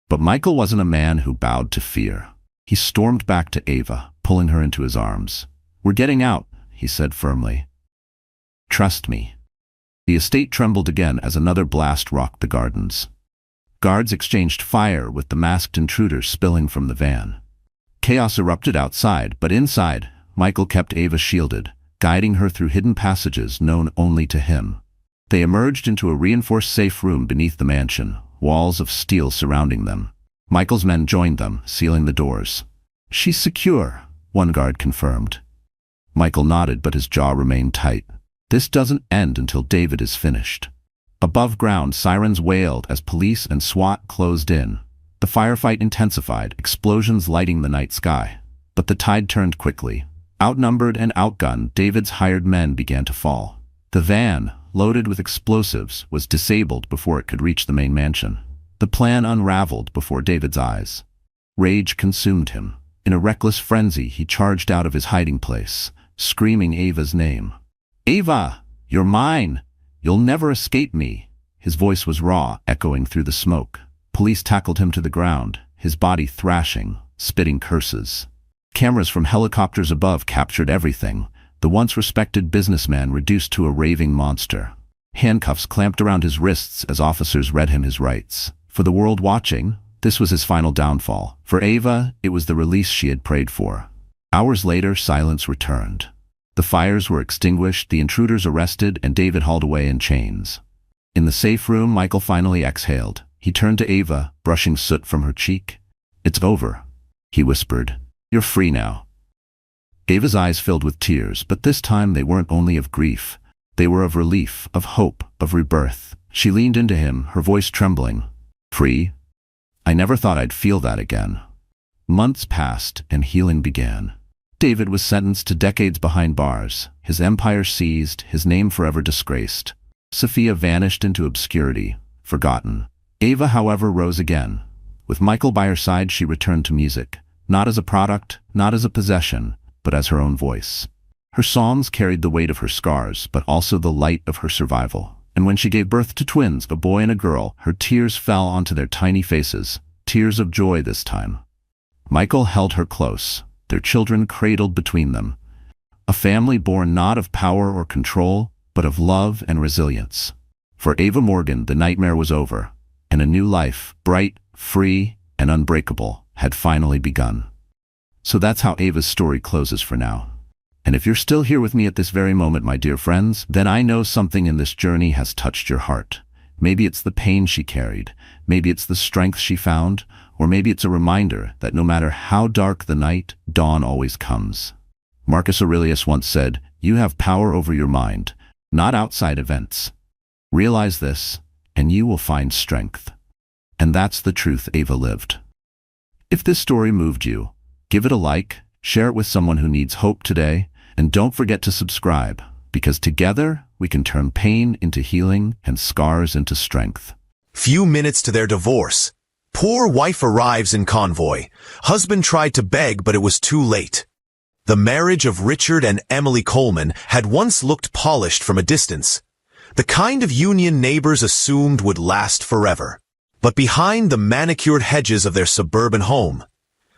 But Michael wasn't a man who bowed to fear. He stormed back to Ava, pulling her into his arms. "We're getting out," he said firmly. "Trust me." The estate trembled again as another blast rocked the gardens. Guards exchanged fire with the masked intruders spilling from the van. Chaos erupted outside, but inside, Michael kept Ava shielded, guiding her through hidden passages known only to him. They emerged into a reinforced safe room beneath the mansion, walls of steel surrounding them. Michael's men joined them, sealing the doors. "She's secure," one guard confirmed. Michael nodded, but his jaw remained tight. This doesn't end until David is finished. Above ground, sirens wailed as police and SWAT closed in. The firefight intensified, explosions lighting the night sky. But the tide turned quickly. Outnumbered and outgunned, David's hired men began to fall. The van, loaded with explosives, was disabled before it could reach the main mansion. The plan unraveled before David's eyes. Rage consumed him. In a reckless frenzy, he charged out of his hiding place, screaming Ava's name. "Ava, you're mine! You'll never escape me!" His voice was raw, echoing through the smoke. Police tackled him to the ground, his body thrashing, spitting curses. Cameras from helicopters above captured everything, the once respected businessman reduced to a raving monster. Handcuffs clamped around his wrists as officers read him his rights. For the world watching, this was his final downfall. For Ava, it was the release she had prayed for. Hours later, silence returned. The fires were extinguished, the intruders arrested, and David hauled away in chains. In the safe room, Michael finally exhaled. He turned to Ava, brushing soot from her cheek. "It's over," he whispered. "You're free now." Ava's eyes filled with tears, but this time they weren't only of grief. They were of relief, of hope, of rebirth. She leaned into him, her voice trembling. "Free? I never thought I'd feel that again." Months passed, and healing began. David was sentenced to decades behind bars, his empire seized, his name forever disgraced. Sophia vanished into obscurity, forgotten. Ava, however, rose again. With Michael by her side, she returned to music, not as a product, not as a possession, but as her own voice. Her songs carried the weight of her scars, but also the light of her survival. And when she gave birth to twins, a boy and a girl, her tears fell onto their tiny faces, tears of joy this time. Michael held her close, their children cradled between them. A family born not of power or control, but of love and resilience. For Ava Morgan, the nightmare was over, and a new life, bright, free, and unbreakable, had finally begun. So that's how Ava's story closes for now. And if you're still here with me at this very moment, my dear friends, then I know something in this journey has touched your heart. Maybe it's the pain she carried, maybe it's the strength she found, or maybe it's a reminder that no matter how dark the night, dawn always comes. Marcus Aurelius once said, "You have power over your mind. not outside events. Realize this, and you will find strength. And that's the truth Ava lived. If this story moved you, give it a like, share it with someone who needs hope today, and don't forget to subscribe, because together we can turn pain into healing and scars into strength. Few minutes to their divorce. Poor wife arrives in convoy. Husband tried to beg, but it was too late. The marriage of Richard and Emily Coleman had once looked polished from a distance, the kind of union neighbors assumed would last forever. But behind the manicured hedges of their suburban home,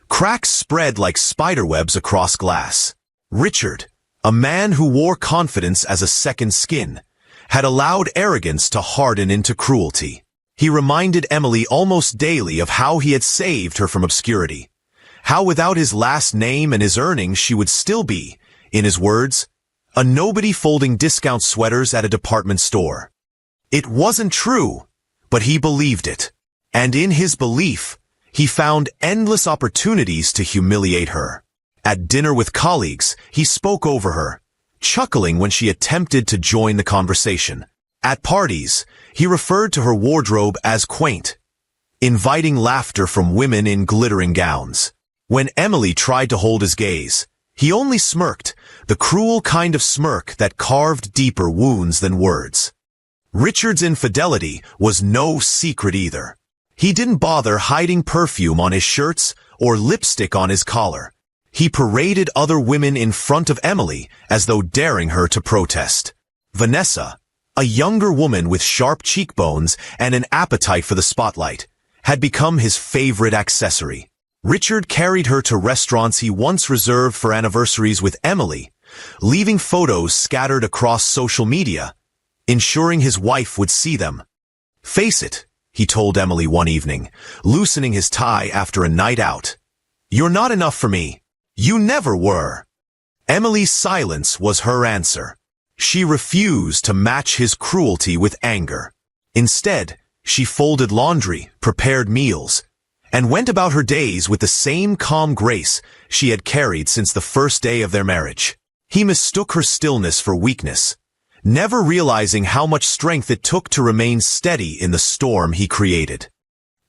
cracks spread like spiderwebs across glass. Richard, a man who wore confidence as a second skin, had allowed arrogance to harden into cruelty. He reminded Emily almost daily of how he had saved her from obscurity, how without his last name and his earnings she would still be, in his words, a nobody folding discount sweaters at a department store. It wasn't true, but he believed it. And in his belief, he found endless opportunities to humiliate her. At dinner with colleagues, he spoke over her, chuckling when she attempted to join the conversation. At parties, he referred to her wardrobe as quaint, inviting laughter from women in glittering gowns. When Emily tried to hold his gaze, he only smirked, the cruel kind of smirk that carved deeper wounds than words. Richard's infidelity was no secret either. He didn't bother hiding perfume on his shirts or lipstick on his collar. He paraded other women in front of Emily as though daring her to protest. Vanessa, a younger woman with sharp cheekbones and an appetite for the spotlight, had become his favorite accessory. Richard carried her to restaurants he once reserved for anniversaries with Emily, leaving photos scattered across social media, ensuring his wife would see them. "Face it," he told Emily one evening, loosening his tie after a night out. "You're not enough for me. You never were." Emily's silence was her answer. She refused to match his cruelty with anger. Instead, she folded laundry, prepared meals, and went about her days with the same calm grace she had carried since the first day of their marriage. He mistook her stillness for weakness, never realizing how much strength it took to remain steady in the storm he created.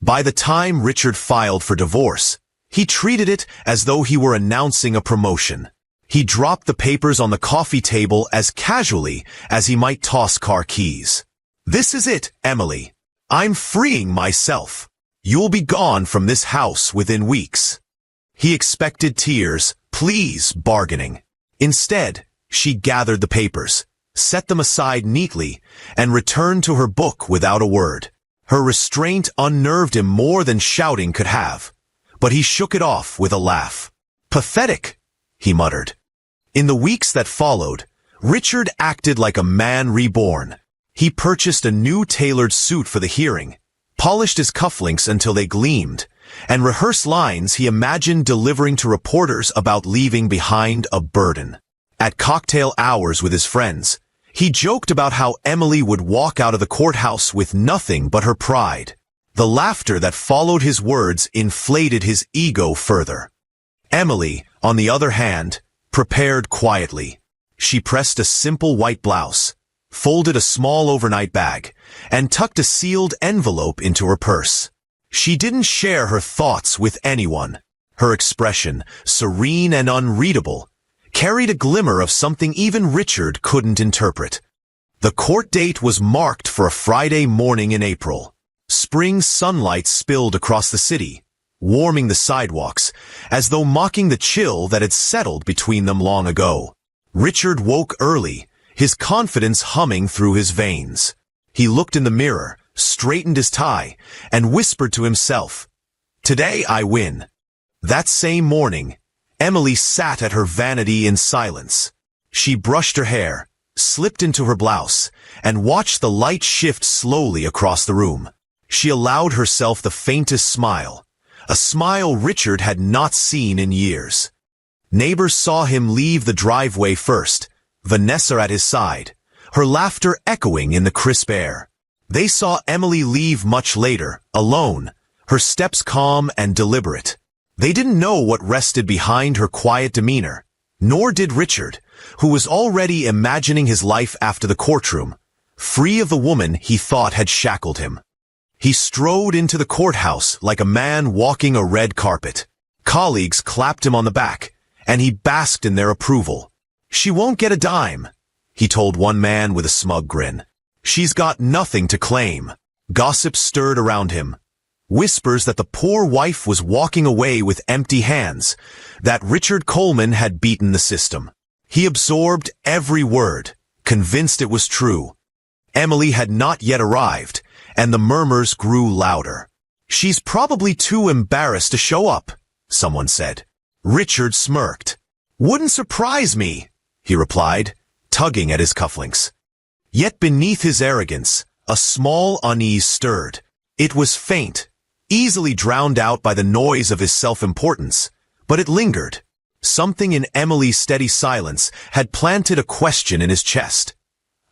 By the time Richard filed for divorce, he treated it as though he were announcing a promotion. He dropped the papers on the coffee table as casually as he might toss car keys. "This is it, Emily. I'm freeing myself. You'll be gone from this house within weeks." He expected tears, pleas, bargaining. Instead, she gathered the papers, set them aside neatly, and returned to her book without a word. Her restraint unnerved him more than shouting could have, but he shook it off with a laugh. "Pathetic," he muttered. In the weeks that followed, Richard acted like a man reborn. He purchased a new tailored suit for the hearing, polished his cufflinks until they gleamed, and rehearsed lines he imagined delivering to reporters about leaving behind a burden. At cocktail hours with his friends, he joked about how Emily would walk out of the courthouse with nothing but her pride. The laughter that followed his words inflated his ego further. Emily, on the other hand, prepared quietly. She pressed a simple white blouse, folded a small overnight bag, and tucked a sealed envelope into her purse. She didn't share her thoughts with anyone. Her expression, serene and unreadable, carried a glimmer of something even Richard couldn't interpret. The court date was marked for a Friday morning in April. Spring sunlight spilled across the city, warming the sidewalks, as though mocking the chill that had settled between them long ago. Richard woke early, his confidence humming through his veins. He looked in the mirror, straightened his tie, and whispered to himself, "Today I win." That same morning, Emily sat at her vanity in silence. She brushed her hair, slipped into her blouse, and watched the light shift slowly across the room. She allowed herself the faintest smile, a smile Richard had not seen in years. Neighbors saw him leave the driveway first, Vanessa at his side, her laughter echoing in the crisp air. They saw Emily leave much later, alone, her steps calm and deliberate. They didn't know what rested behind her quiet demeanor, Nor did Richard, who was already imagining his life after the courtroom, free of the woman he thought had shackled him. He strode into the courthouse like a man walking a red carpet. Colleagues clapped him on the back, and he basked in their approval. "She won't get a dime," he told one man with a smug grin. "She's got nothing to claim." Gossip stirred around him. Whispers that the poor wife was walking away with empty hands, that Richard Coleman had beaten the system. He absorbed every word, convinced it was true. Emily had not yet arrived, and the murmurs grew louder. "She's probably too embarrassed to show up," someone said. Richard smirked. "Wouldn't surprise me," he replied, tugging at his cufflinks. Yet beneath his arrogance, a small unease stirred. It was faint, easily drowned out by the noise of his self-importance, but it lingered. Something in Emily's steady silence had planted a question in his chest,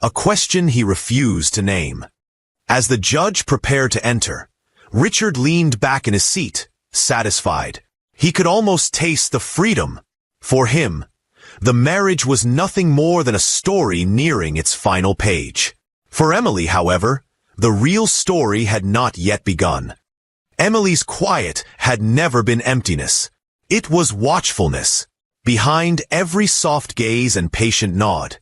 a question he refused to name. As the judge prepared to enter, Richard leaned back in his seat, satisfied. He could almost taste the freedom. For him, the marriage was nothing more than a story nearing its final page. For Emily, however, the real story had not yet begun. Emily's quiet had never been emptiness. It was watchfulness. Behind every soft gaze and patient nod,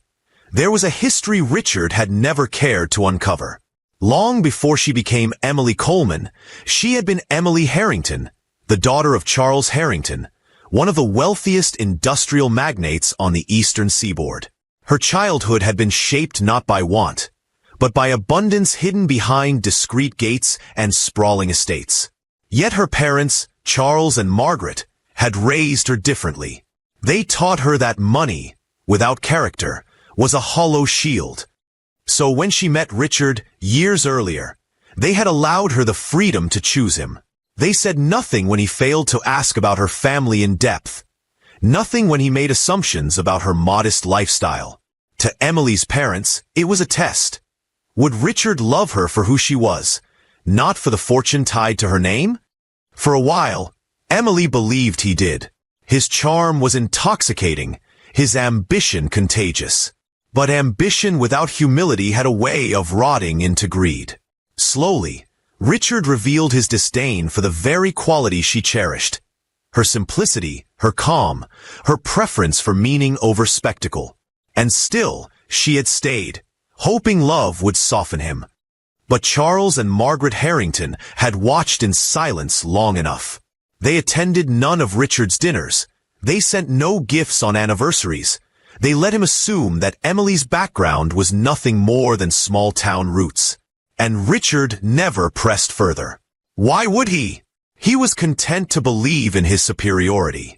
there was a history Richard had never cared to uncover. Long before she became Emily Coleman, she had been Emily Harrington, the daughter of Charles Harrington, one of the wealthiest industrial magnates on the eastern seaboard. Her childhood had been shaped not by want, but by abundance hidden behind discreet gates and sprawling estates. Yet her parents, Charles and Margaret, had raised her differently. They taught her that money, without character, was a hollow shield. So when she met Richard years earlier, they had allowed her the freedom to choose him. They said nothing when he failed to ask about her family in depth, nothing when he made assumptions about her modest lifestyle. To Emily's parents, it was a test. Would Richard love her for who she was, not for the fortune tied to her name? For a while, Emily believed he did. His charm was intoxicating, his ambition contagious. But ambition without humility had a way of rotting into greed. Slowly, Richard revealed his disdain for the very quality she cherished. Her simplicity, her calm, her preference for meaning over spectacle. And still, she had stayed, hoping love would soften him. But Charles and Margaret Harrington had watched in silence long enough. They attended none of Richard's dinners. They sent no gifts on anniversaries. They let him assume that Emily's background was nothing more than small-town roots. And Richard never pressed further. Why would he? He was content to believe in his superiority.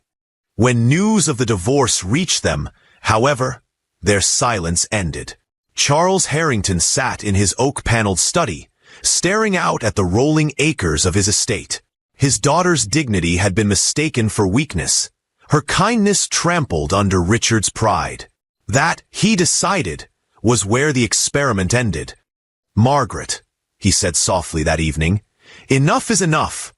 When news of the divorce reached them, however, their silence ended. Charles Harrington sat in his oak-paneled study, staring out at the rolling acres of his estate. His daughter's dignity had been mistaken for weakness, her kindness trampled under Richard's pride. That, he decided, was where the experiment ended. "Margaret," he said softly that evening, "enough is enough."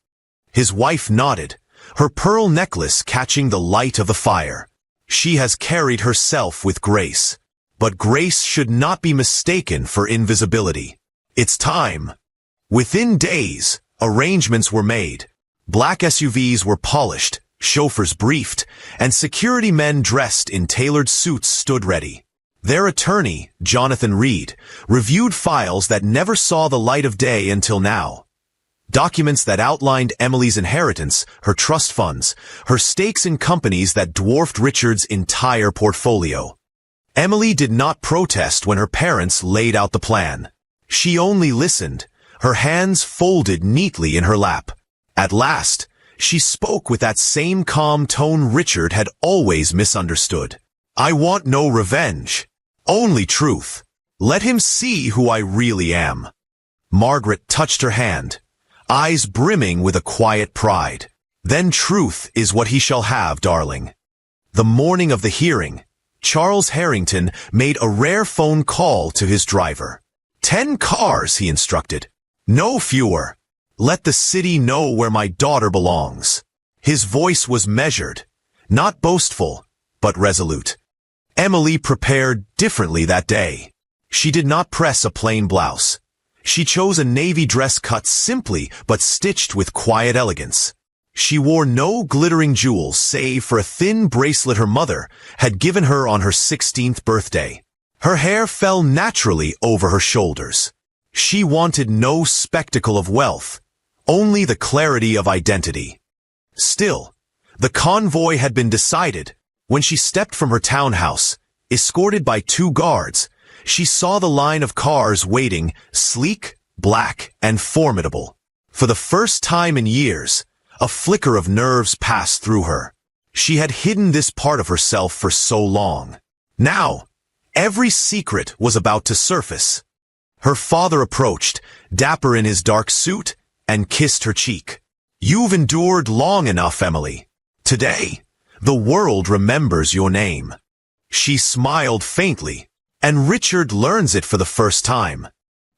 His wife nodded, her pearl necklace catching the light of the fire. "She has carried herself with grace. But grace should not be mistaken for invisibility. It's time." Within days, arrangements were made. Black SUVs were polished, chauffeurs briefed, and security men dressed in tailored suits stood ready. Their attorney, Jonathan Reed, reviewed files that never saw the light of day until now. Documents that outlined Emily's inheritance, her trust funds, her stakes in companies that dwarfed Richard's entire portfolio. Emily did not protest when her parents laid out the plan. She only listened, her hands folded neatly in her lap. At last, she spoke with that same calm tone Richard had always misunderstood. "I want no revenge. Only truth. Let him see who I really am." Margaret touched her hand, eyes brimming with a quiet pride. "Then truth is what he shall have, darling." The morning of the hearing, Charles Harrington made a rare phone call to his driver. 10 cars, he instructed. "No fewer. Let the city know where my daughter belongs." His voice was measured, not boastful, but resolute. Emily prepared differently that day. She did not press a plain blouse. She chose a navy dress cut simply but stitched with quiet elegance. She wore no glittering jewels save for a thin bracelet her mother had given her on her 16th birthday. Her hair fell naturally over her shoulders. She wanted no spectacle of wealth, only the clarity of identity. Still, the convoy had been decided. When she stepped from her townhouse, escorted by 2 guards, she saw the line of cars waiting, sleek, black, and formidable. For the first time in years, a flicker of nerves passed through her. She had hidden this part of herself for so long. Now, every secret was about to surface. Her father approached, dapper in his dark suit, and kissed her cheek. "You've endured long enough, Emily. Today, the world remembers your name." She smiled faintly, and Richard learns it for the first time.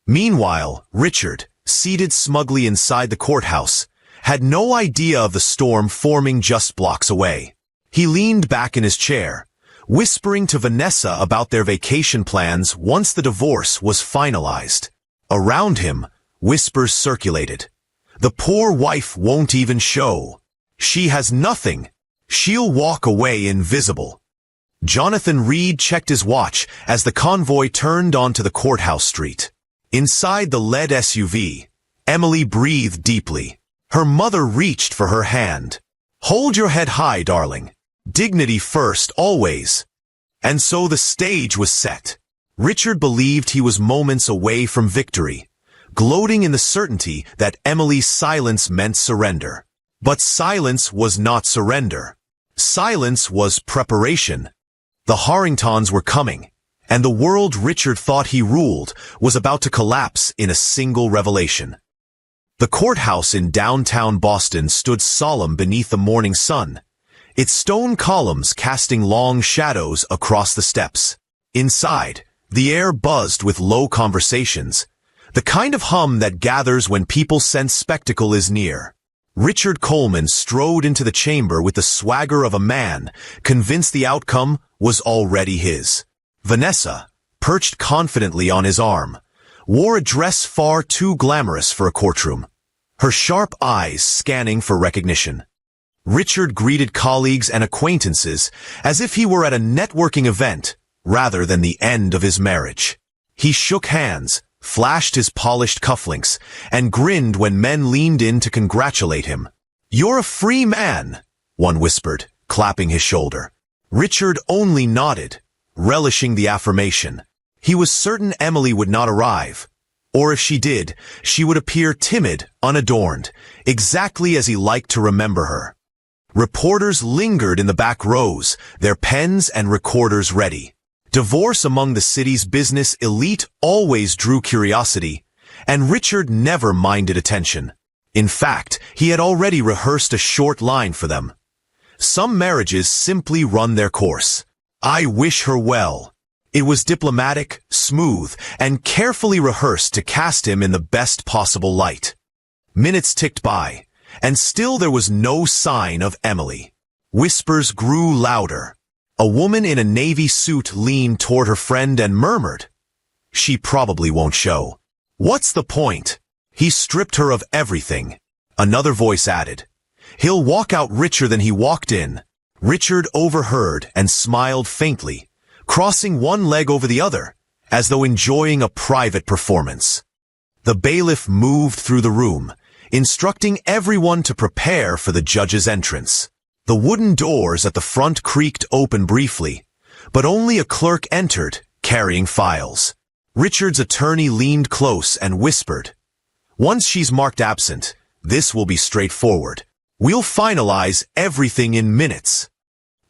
Meanwhile, Richard, seated smugly inside the courthouse, had no idea of the storm forming just blocks away. He leaned back in his chair, whispering to Vanessa about their vacation plans once the divorce was finalized. Around him, whispers circulated. "The poor wife won't even show. She has nothing. She'll walk away invisible." Jonathan Reed checked his watch as the convoy turned onto the courthouse street. Inside the lead SUV, Emily breathed deeply. Her mother reached for her hand. "Hold your head high, darling. Dignity first, always." And so the stage was set. Richard believed he was moments away from victory, gloating in the certainty that Emily's silence meant surrender. But silence was not surrender. Silence was preparation. The Harringtons were coming, and the world Richard thought he ruled was about to collapse in a single revelation. The courthouse in downtown Boston stood solemn beneath the morning sun, its stone columns casting long shadows across the steps. Inside, the air buzzed with low conversations, the kind of hum that gathers when people sense spectacle is near. Richard Coleman strode into the chamber with the swagger of a man, convinced the outcome was already his. Vanessa, perched confidently on his arm, wore a dress far too glamorous for a courtroom, her sharp eyes scanning for recognition. Richard greeted colleagues and acquaintances as if he were at a networking event rather than the end of his marriage. He shook hands, flashed his polished cufflinks, and grinned when men leaned in to congratulate him. "You're a free man," one whispered, clapping his shoulder. Richard only nodded, relishing the affirmation. He was certain Emily would not arrive, or if she did, she would appear timid, unadorned, exactly as he liked to remember her. Reporters lingered in the back rows, their pens and recorders ready. Divorce among the city's business elite always drew curiosity, and Richard never minded attention. In fact, he had already rehearsed a short line for them. Some marriages simply run their course. "I wish her well." It was diplomatic, smooth, and carefully rehearsed to cast him in the best possible light. Minutes ticked by, and still there was no sign of Emily. Whispers grew louder. A woman in a navy suit leaned toward her friend and murmured, "She probably won't show." "What's the point? He stripped her of everything." Another voice added, "He'll walk out richer than he walked in." Richard overheard and smiled faintly, crossing one leg over the other, as though enjoying a private performance. The bailiff moved through the room, instructing everyone to prepare for the judge's entrance. The wooden doors at the front creaked open briefly, but only a clerk entered, carrying files. Richard's attorney leaned close and whispered, "Once she's marked absent, this will be straightforward. We'll finalize everything in minutes."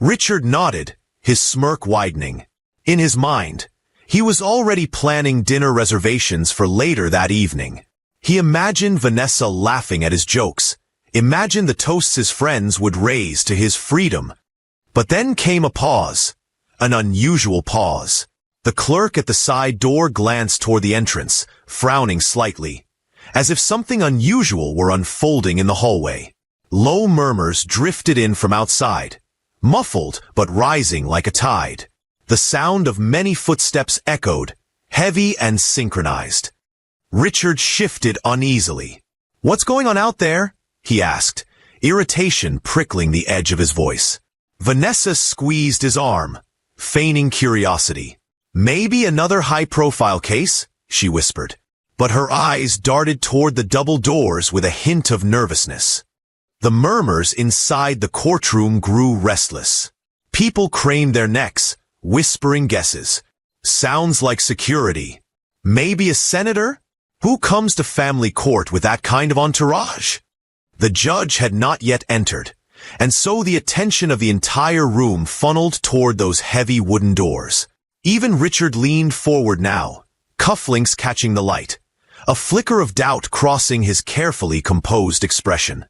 Richard nodded, his smirk widening. In his mind, he was already planning dinner reservations for later that evening. He imagined Vanessa laughing at his jokes, imagined the toasts his friends would raise to his freedom. But then came a pause, an unusual pause. The clerk at the side door glanced toward the entrance, frowning slightly, as if something unusual were unfolding in the hallway. Low murmurs drifted in from outside, muffled but rising like a tide. The sound of many footsteps echoed, heavy and synchronized. Richard shifted uneasily. "What's going on out there?" he asked, irritation prickling the edge of his voice. Vanessa squeezed his arm, feigning curiosity. "Maybe another high-profile case?" she whispered. But her eyes darted toward the double doors with a hint of nervousness. The murmurs inside the courtroom grew restless. People craned their necks, whispering guesses. "Sounds like security. Maybe a senator? Who comes to family court with that kind of entourage?" The judge had not yet entered, and so the attention of the entire room funneled toward those heavy wooden doors. Even Richard leaned forward now, cufflinks catching the light, a flicker of doubt crossing his carefully composed expression.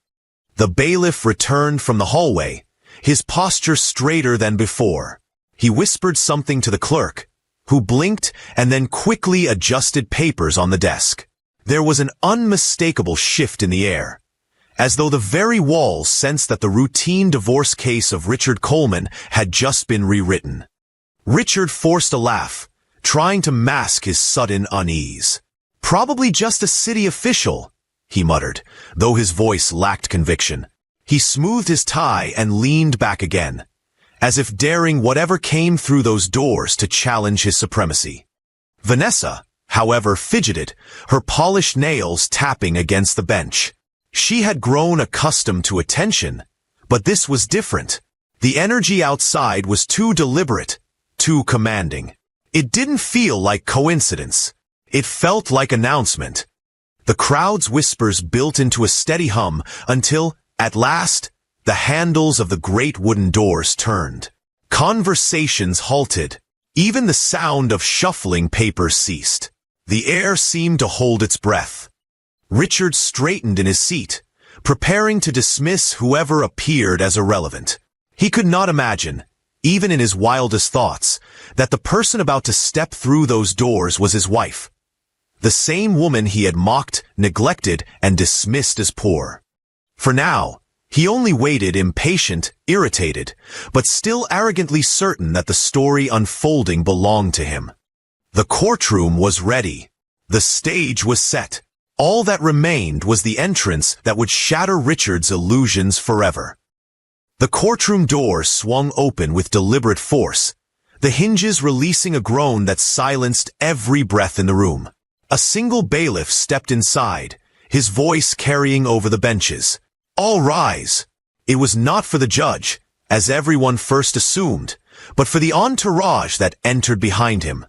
The bailiff returned from the hallway, his posture straighter than before. He whispered something to the clerk, who blinked and then quickly adjusted papers on the desk. There was an unmistakable shift in the air, as though the very walls sensed that the routine divorce case of Richard Coleman had just been rewritten. Richard forced a laugh, trying to mask his sudden unease. "Probably just a city official," he muttered, though his voice lacked conviction. He smoothed his tie and leaned back again, as if daring whatever came through those doors to challenge his supremacy. Vanessa, however, fidgeted, her polished nails tapping against the bench. She had grown accustomed to attention, but this was different. The energy outside was too deliberate, too commanding. It didn't feel like coincidence. It felt like announcement. The crowd's whispers built into a steady hum until, at last, the handles of the great wooden doors turned. Conversations halted. Even the sound of shuffling papers ceased. The air seemed to hold its breath. Richard straightened in his seat, preparing to dismiss whoever appeared as irrelevant. He could not imagine, even in his wildest thoughts, that the person about to step through those doors was his wife. The same woman he had mocked, neglected, and dismissed as poor. For now, he only waited, impatient, irritated, but still arrogantly certain that the story unfolding belonged to him. The courtroom was ready. The stage was set. All that remained was the entrance that would shatter Richard's illusions forever. The courtroom doors swung open with deliberate force, the hinges releasing a groan that silenced every breath in the room. A single bailiff stepped inside, his voice carrying over the benches. "All rise!" It was not for the judge, as everyone first assumed, but for the entourage that entered behind him.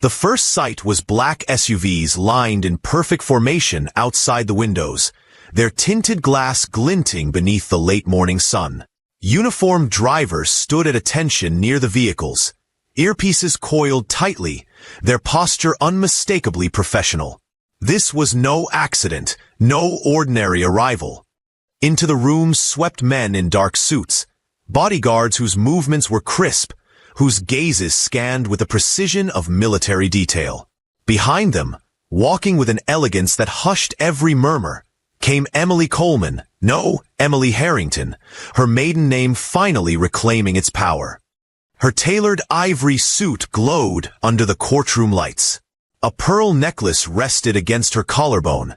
The first sight was black SUVs lined in perfect formation outside the windows, their tinted glass glinting beneath the late morning sun. Uniformed drivers stood at attention near the vehicles, earpieces coiled tightly, their posture unmistakably professional. This was no accident, no ordinary arrival. Into the room swept men in dark suits, bodyguards whose movements were crisp, whose gazes scanned with the precision of military detail. Behind them, walking with an elegance that hushed every murmur, came Emily Coleman, no, Emily Harrington, her maiden name finally reclaiming its power. Her tailored ivory suit glowed under the courtroom lights. A pearl necklace rested against her collarbone,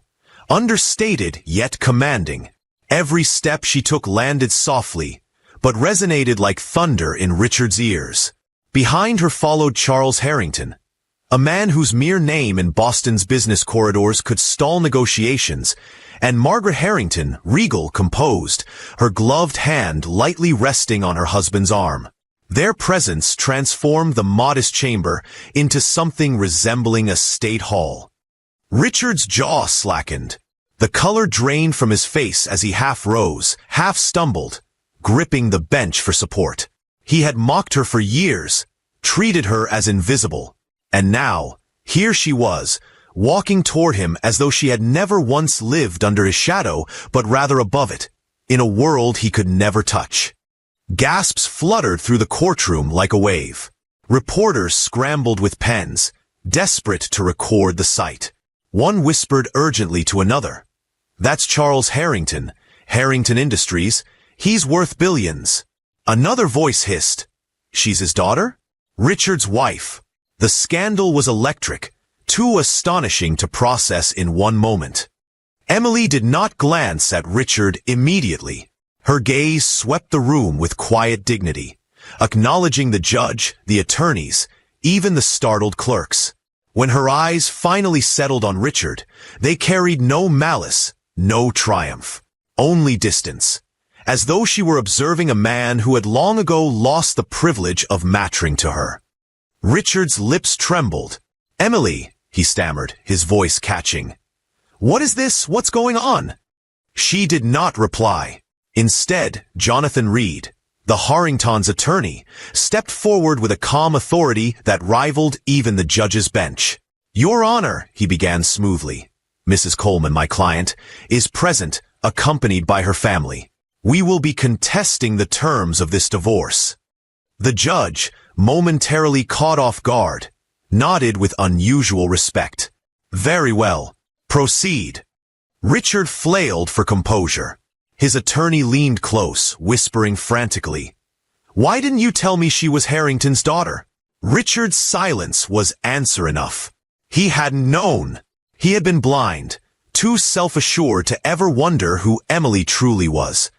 understated yet commanding. Every step she took landed softly, but resonated like thunder in Richard's ears. Behind her followed Charles Harrington, a man whose mere name in Boston's business corridors could stall negotiations, and Margaret Harrington, regal, composed, her gloved hand lightly resting on her husband's arm. Their presence transformed the modest chamber into something resembling a state hall. Richard's jaw slackened. The color drained from his face as he half rose, half stumbled, gripping the bench for support. He had mocked her for years, treated her as invisible, and now, here she was, walking toward him as though she had never once lived under his shadow, but rather above it, in a world he could never touch. Gasps fluttered through the courtroom like a wave. Reporters scrambled with pens, desperate to record the sight. One whispered urgently to another, "That's Charles Harrington, Harrington Industries. He's worth billions." Another voice hissed, "She's his daughter?" Richard's wife. The scandal was electric, too astonishing to process in one moment. Emily did not glance at Richard immediately. Her gaze swept the room with quiet dignity, acknowledging the judge, the attorneys, even the startled clerks. When her eyes finally settled on Richard, they carried no malice, no triumph, only distance, as though she were observing a man who had long ago lost the privilege of mattering to her. Richard's lips trembled. "Emily," he stammered, his voice catching. "What is this? What's going on?" She did not reply. Instead, Jonathan Reed, the Harrington's attorney, stepped forward with a calm authority that rivaled even the judge's bench. "Your Honor," he began smoothly, "Mrs. Coleman, my client, is present, accompanied by her family. We will be contesting the terms of this divorce." The judge, momentarily caught off guard, nodded with unusual respect. "Very well. Proceed." Richard flailed for composure. His attorney leaned close, whispering frantically, "Why didn't you tell me she was Harrington's daughter?" Richard's silence was answer enough. He hadn't known. He had been blind, too self-assured to ever wonder who Emily truly was.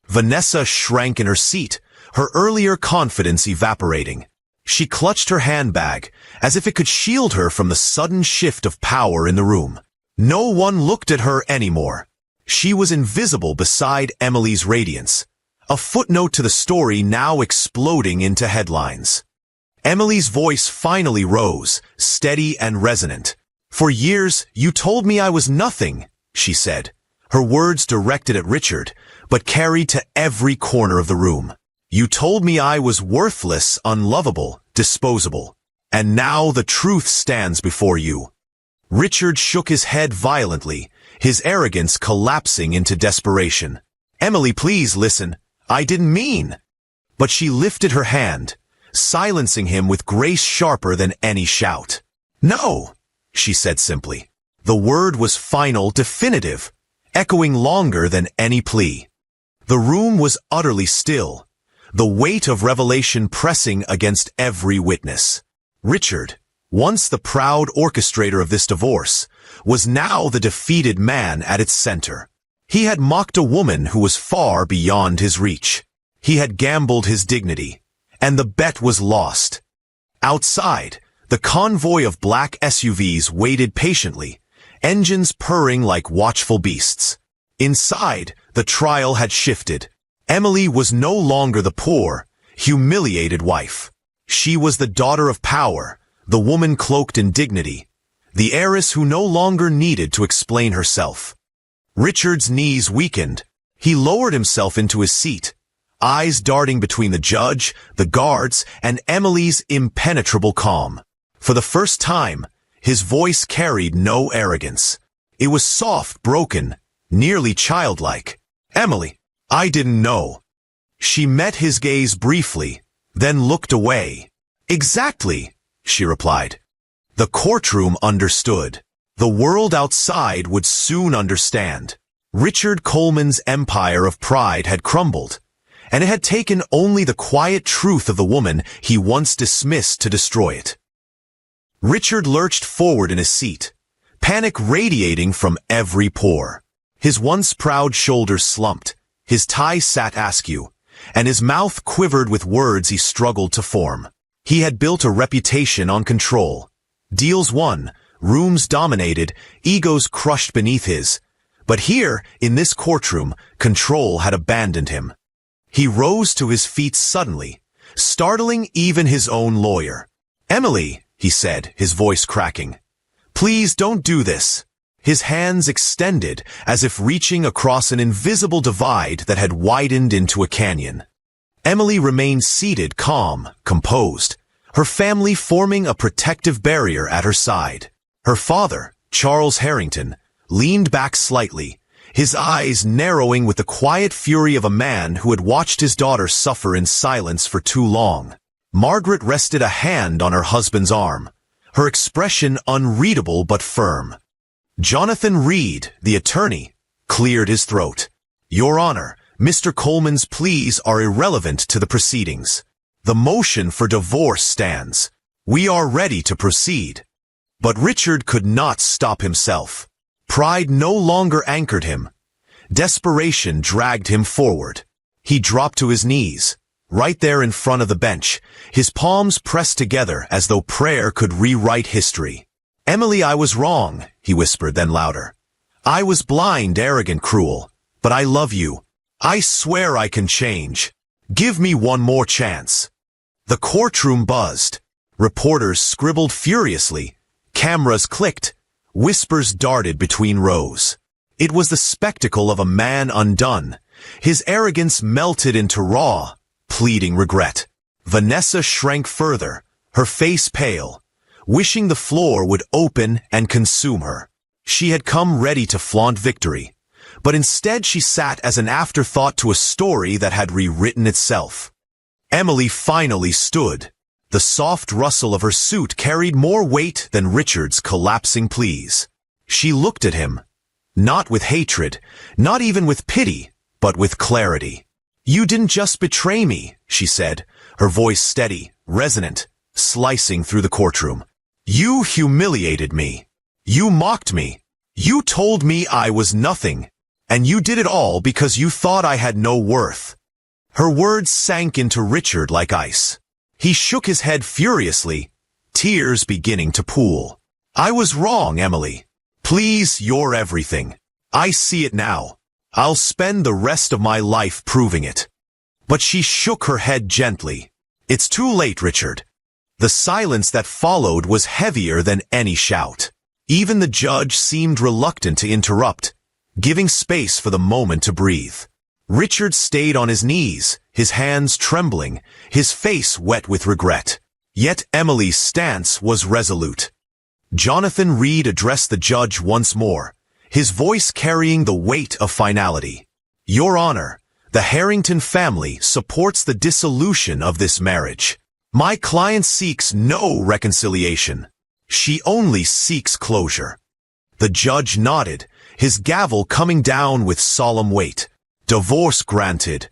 Vanessa shrank in her seat, her earlier confidence evaporating. She clutched her handbag, as if it could shield her from the sudden shift of power in the room. No one looked at her anymore. She was invisible beside Emily's radiance, a footnote to the story now exploding into headlines. Emily's voice finally rose, steady and resonant. "For years, you told me I was nothing," she said, her words directed at Richard, but carried to every corner of the room. "You told me I was worthless, unlovable, disposable. And now the truth stands before you." Richard shook his head violently, his arrogance collapsing into desperation. "Emily, please listen. I didn't mean." But she lifted her hand, silencing him with grace sharper than any shout. "No," she said simply. The word was final, definitive, echoing longer than any plea. The room was utterly still, the weight of revelation pressing against every witness. Richard, once the proud orchestrator of this divorce, was now the defeated man at its center. He had mocked a woman who was far beyond his reach. He had gambled his dignity, and the bet was lost. Outside, the convoy of black SUVs waited patiently, engines purring like watchful beasts. Inside, the trial had shifted. Emily was no longer the poor, humiliated wife. She was the daughter of power, the woman cloaked in dignity, the heiress who no longer needed to explain herself. Richard's knees weakened. He lowered himself into his seat, eyes darting between the judge, the guards, and Emily's impenetrable calm. For the first time, his voice carried no arrogance. It was soft, broken, nearly childlike. "Emily, I didn't know." She met his gaze briefly, then looked away. "Exactly," she replied. The courtroom understood. The world outside would soon understand. Richard Coleman's empire of pride had crumbled, and it had taken only the quiet truth of the woman he once dismissed to destroy it. Richard lurched forward in his seat, panic radiating from every pore. His once proud shoulders slumped, his tie sat askew, and his mouth quivered with words he struggled to form. He had built a reputation on control. Deals won, rooms dominated, egos crushed beneath his. But here, in this courtroom, control had abandoned him. He rose to his feet suddenly, startling even his own lawyer. "Emily," he said, his voice cracking, "please don't do this." His hands extended as if reaching across an invisible divide that had widened into a canyon. Emily remained seated, calm, composed, her family forming a protective barrier at her side. Her father, Charles Harrington, leaned back slightly, his eyes narrowing with the quiet fury of a man who had watched his daughter suffer in silence for too long. Margaret rested a hand on her husband's arm, her expression unreadable but firm. Jonathan Reed, the attorney, cleared his throat. "Your Honor, Mr. Coleman's pleas are irrelevant to the proceedings. The motion for divorce stands. We are ready to proceed. But Richard could not stop himself. Pride no longer anchored him. Desperation dragged him forward. He dropped to his knees, right there in front of the bench, his palms pressed together as though prayer could rewrite history. "Emily, I was wrong," he whispered, then louder. "I was blind, arrogant, cruel. But I love you. I swear I can change. Give me one more chance." The courtroom buzzed. Reporters scribbled furiously. Cameras clicked. Whispers darted between rows. It was the spectacle of a man undone. His arrogance melted into raw, pleading regret. Vanessa shrank further, her face pale, wishing the floor would open and consume her. She had come ready to flaunt victory, but instead she sat as an afterthought to a story that had rewritten itself. Emily finally stood. The soft rustle of her suit carried more weight than Richard's collapsing pleas. She looked at him, not with hatred, not even with pity, but with clarity. "You didn't just betray me," she said, her voice steady, resonant, slicing through the courtroom. "You humiliated me. You mocked me. You told me I was nothing. And you did it all because you thought I had no worth." Her words sank into Richard like ice. He shook his head furiously, tears beginning to pool. "I was wrong, Emily. Please, you're everything. I see it now. I'll spend the rest of my life proving it." But she shook her head gently. "It's too late, Richard." The silence that followed was heavier than any shout. Even the judge seemed reluctant to interrupt, giving space for the moment to breathe. Richard stayed on his knees, his hands trembling, his face wet with regret. Yet Emily's stance was resolute. Jonathan Reed addressed the judge once more, his voice carrying the weight of finality. "Your Honor, the Harrington family supports the dissolution of this marriage. My client seeks no reconciliation. She only seeks closure." The judge nodded, his gavel coming down with solemn weight. "Divorce granted."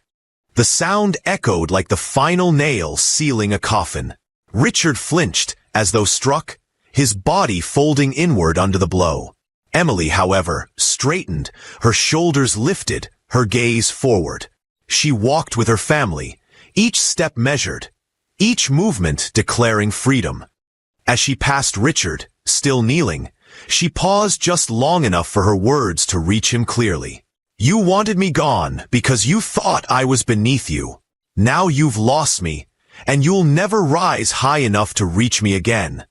The sound echoed like the final nail sealing a coffin. Richard flinched, as though struck, his body folding inward under the blow. Emily, however, straightened, her shoulders lifted, her gaze forward. She walked with her family, each step measured, each movement declaring freedom. As she passed Richard, still kneeling, she paused just long enough for her words to reach him clearly. "You wanted me gone because you thought I was beneath you. Now you've lost me, and you'll never rise high enough to reach me again."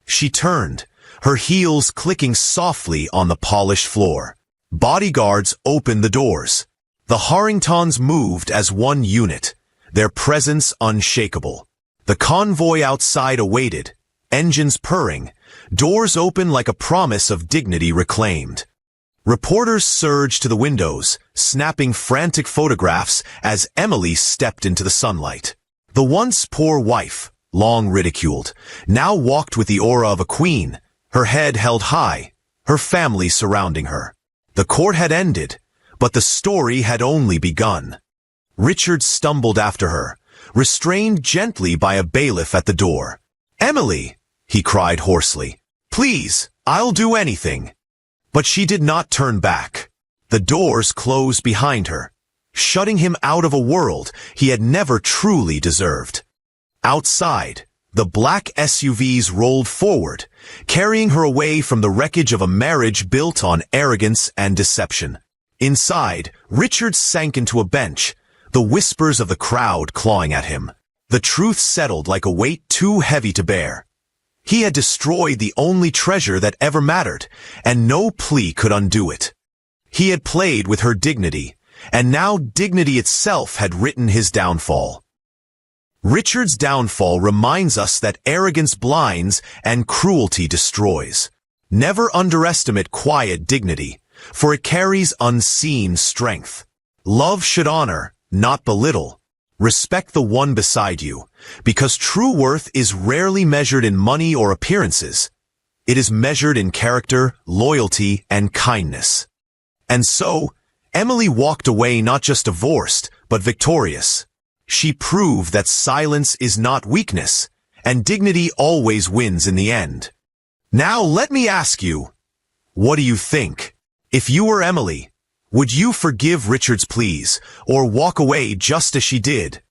She turned, her heels clicking softly on the polished floor. Bodyguards opened the doors. The Harringtons moved as one unit, their presence unshakable. The convoy outside awaited, engines purring, doors open like a promise of dignity reclaimed. Reporters surged to the windows, snapping frantic photographs as Emily stepped into the sunlight. The once poor wife, long ridiculed, now walked with the aura of a queen, her head held high, her family surrounding her. The court had ended, but the story had only begun. Richard stumbled after her, restrained gently by a bailiff at the door. "Emily!" he cried hoarsely. "Please, I'll do anything." But she did not turn back. The doors closed behind her, shutting him out of a world he had never truly deserved. Outside, the black SUVs rolled forward, carrying her away from the wreckage of a marriage built on arrogance and deception. Inside, Richard sank into a bench, the whispers of the crowd clawing at him. The truth settled like a weight too heavy to bear. He had destroyed the only treasure that ever mattered, and no plea could undo it. He had played with her dignity, and now dignity itself had written his downfall. Richard's downfall reminds us that arrogance blinds and cruelty destroys. Never underestimate quiet dignity, for it carries unseen strength. Love should honor, not belittle. Respect the one beside you, because true worth is rarely measured in money or appearances. It is measured in character, loyalty, and kindness. And so, Emily walked away not just divorced, but victorious. She proved that silence is not weakness, and dignity always wins in the end. Now let me ask you, what do you think? If you were Emily, would you forgive Richard's pleas, or walk away just as she did?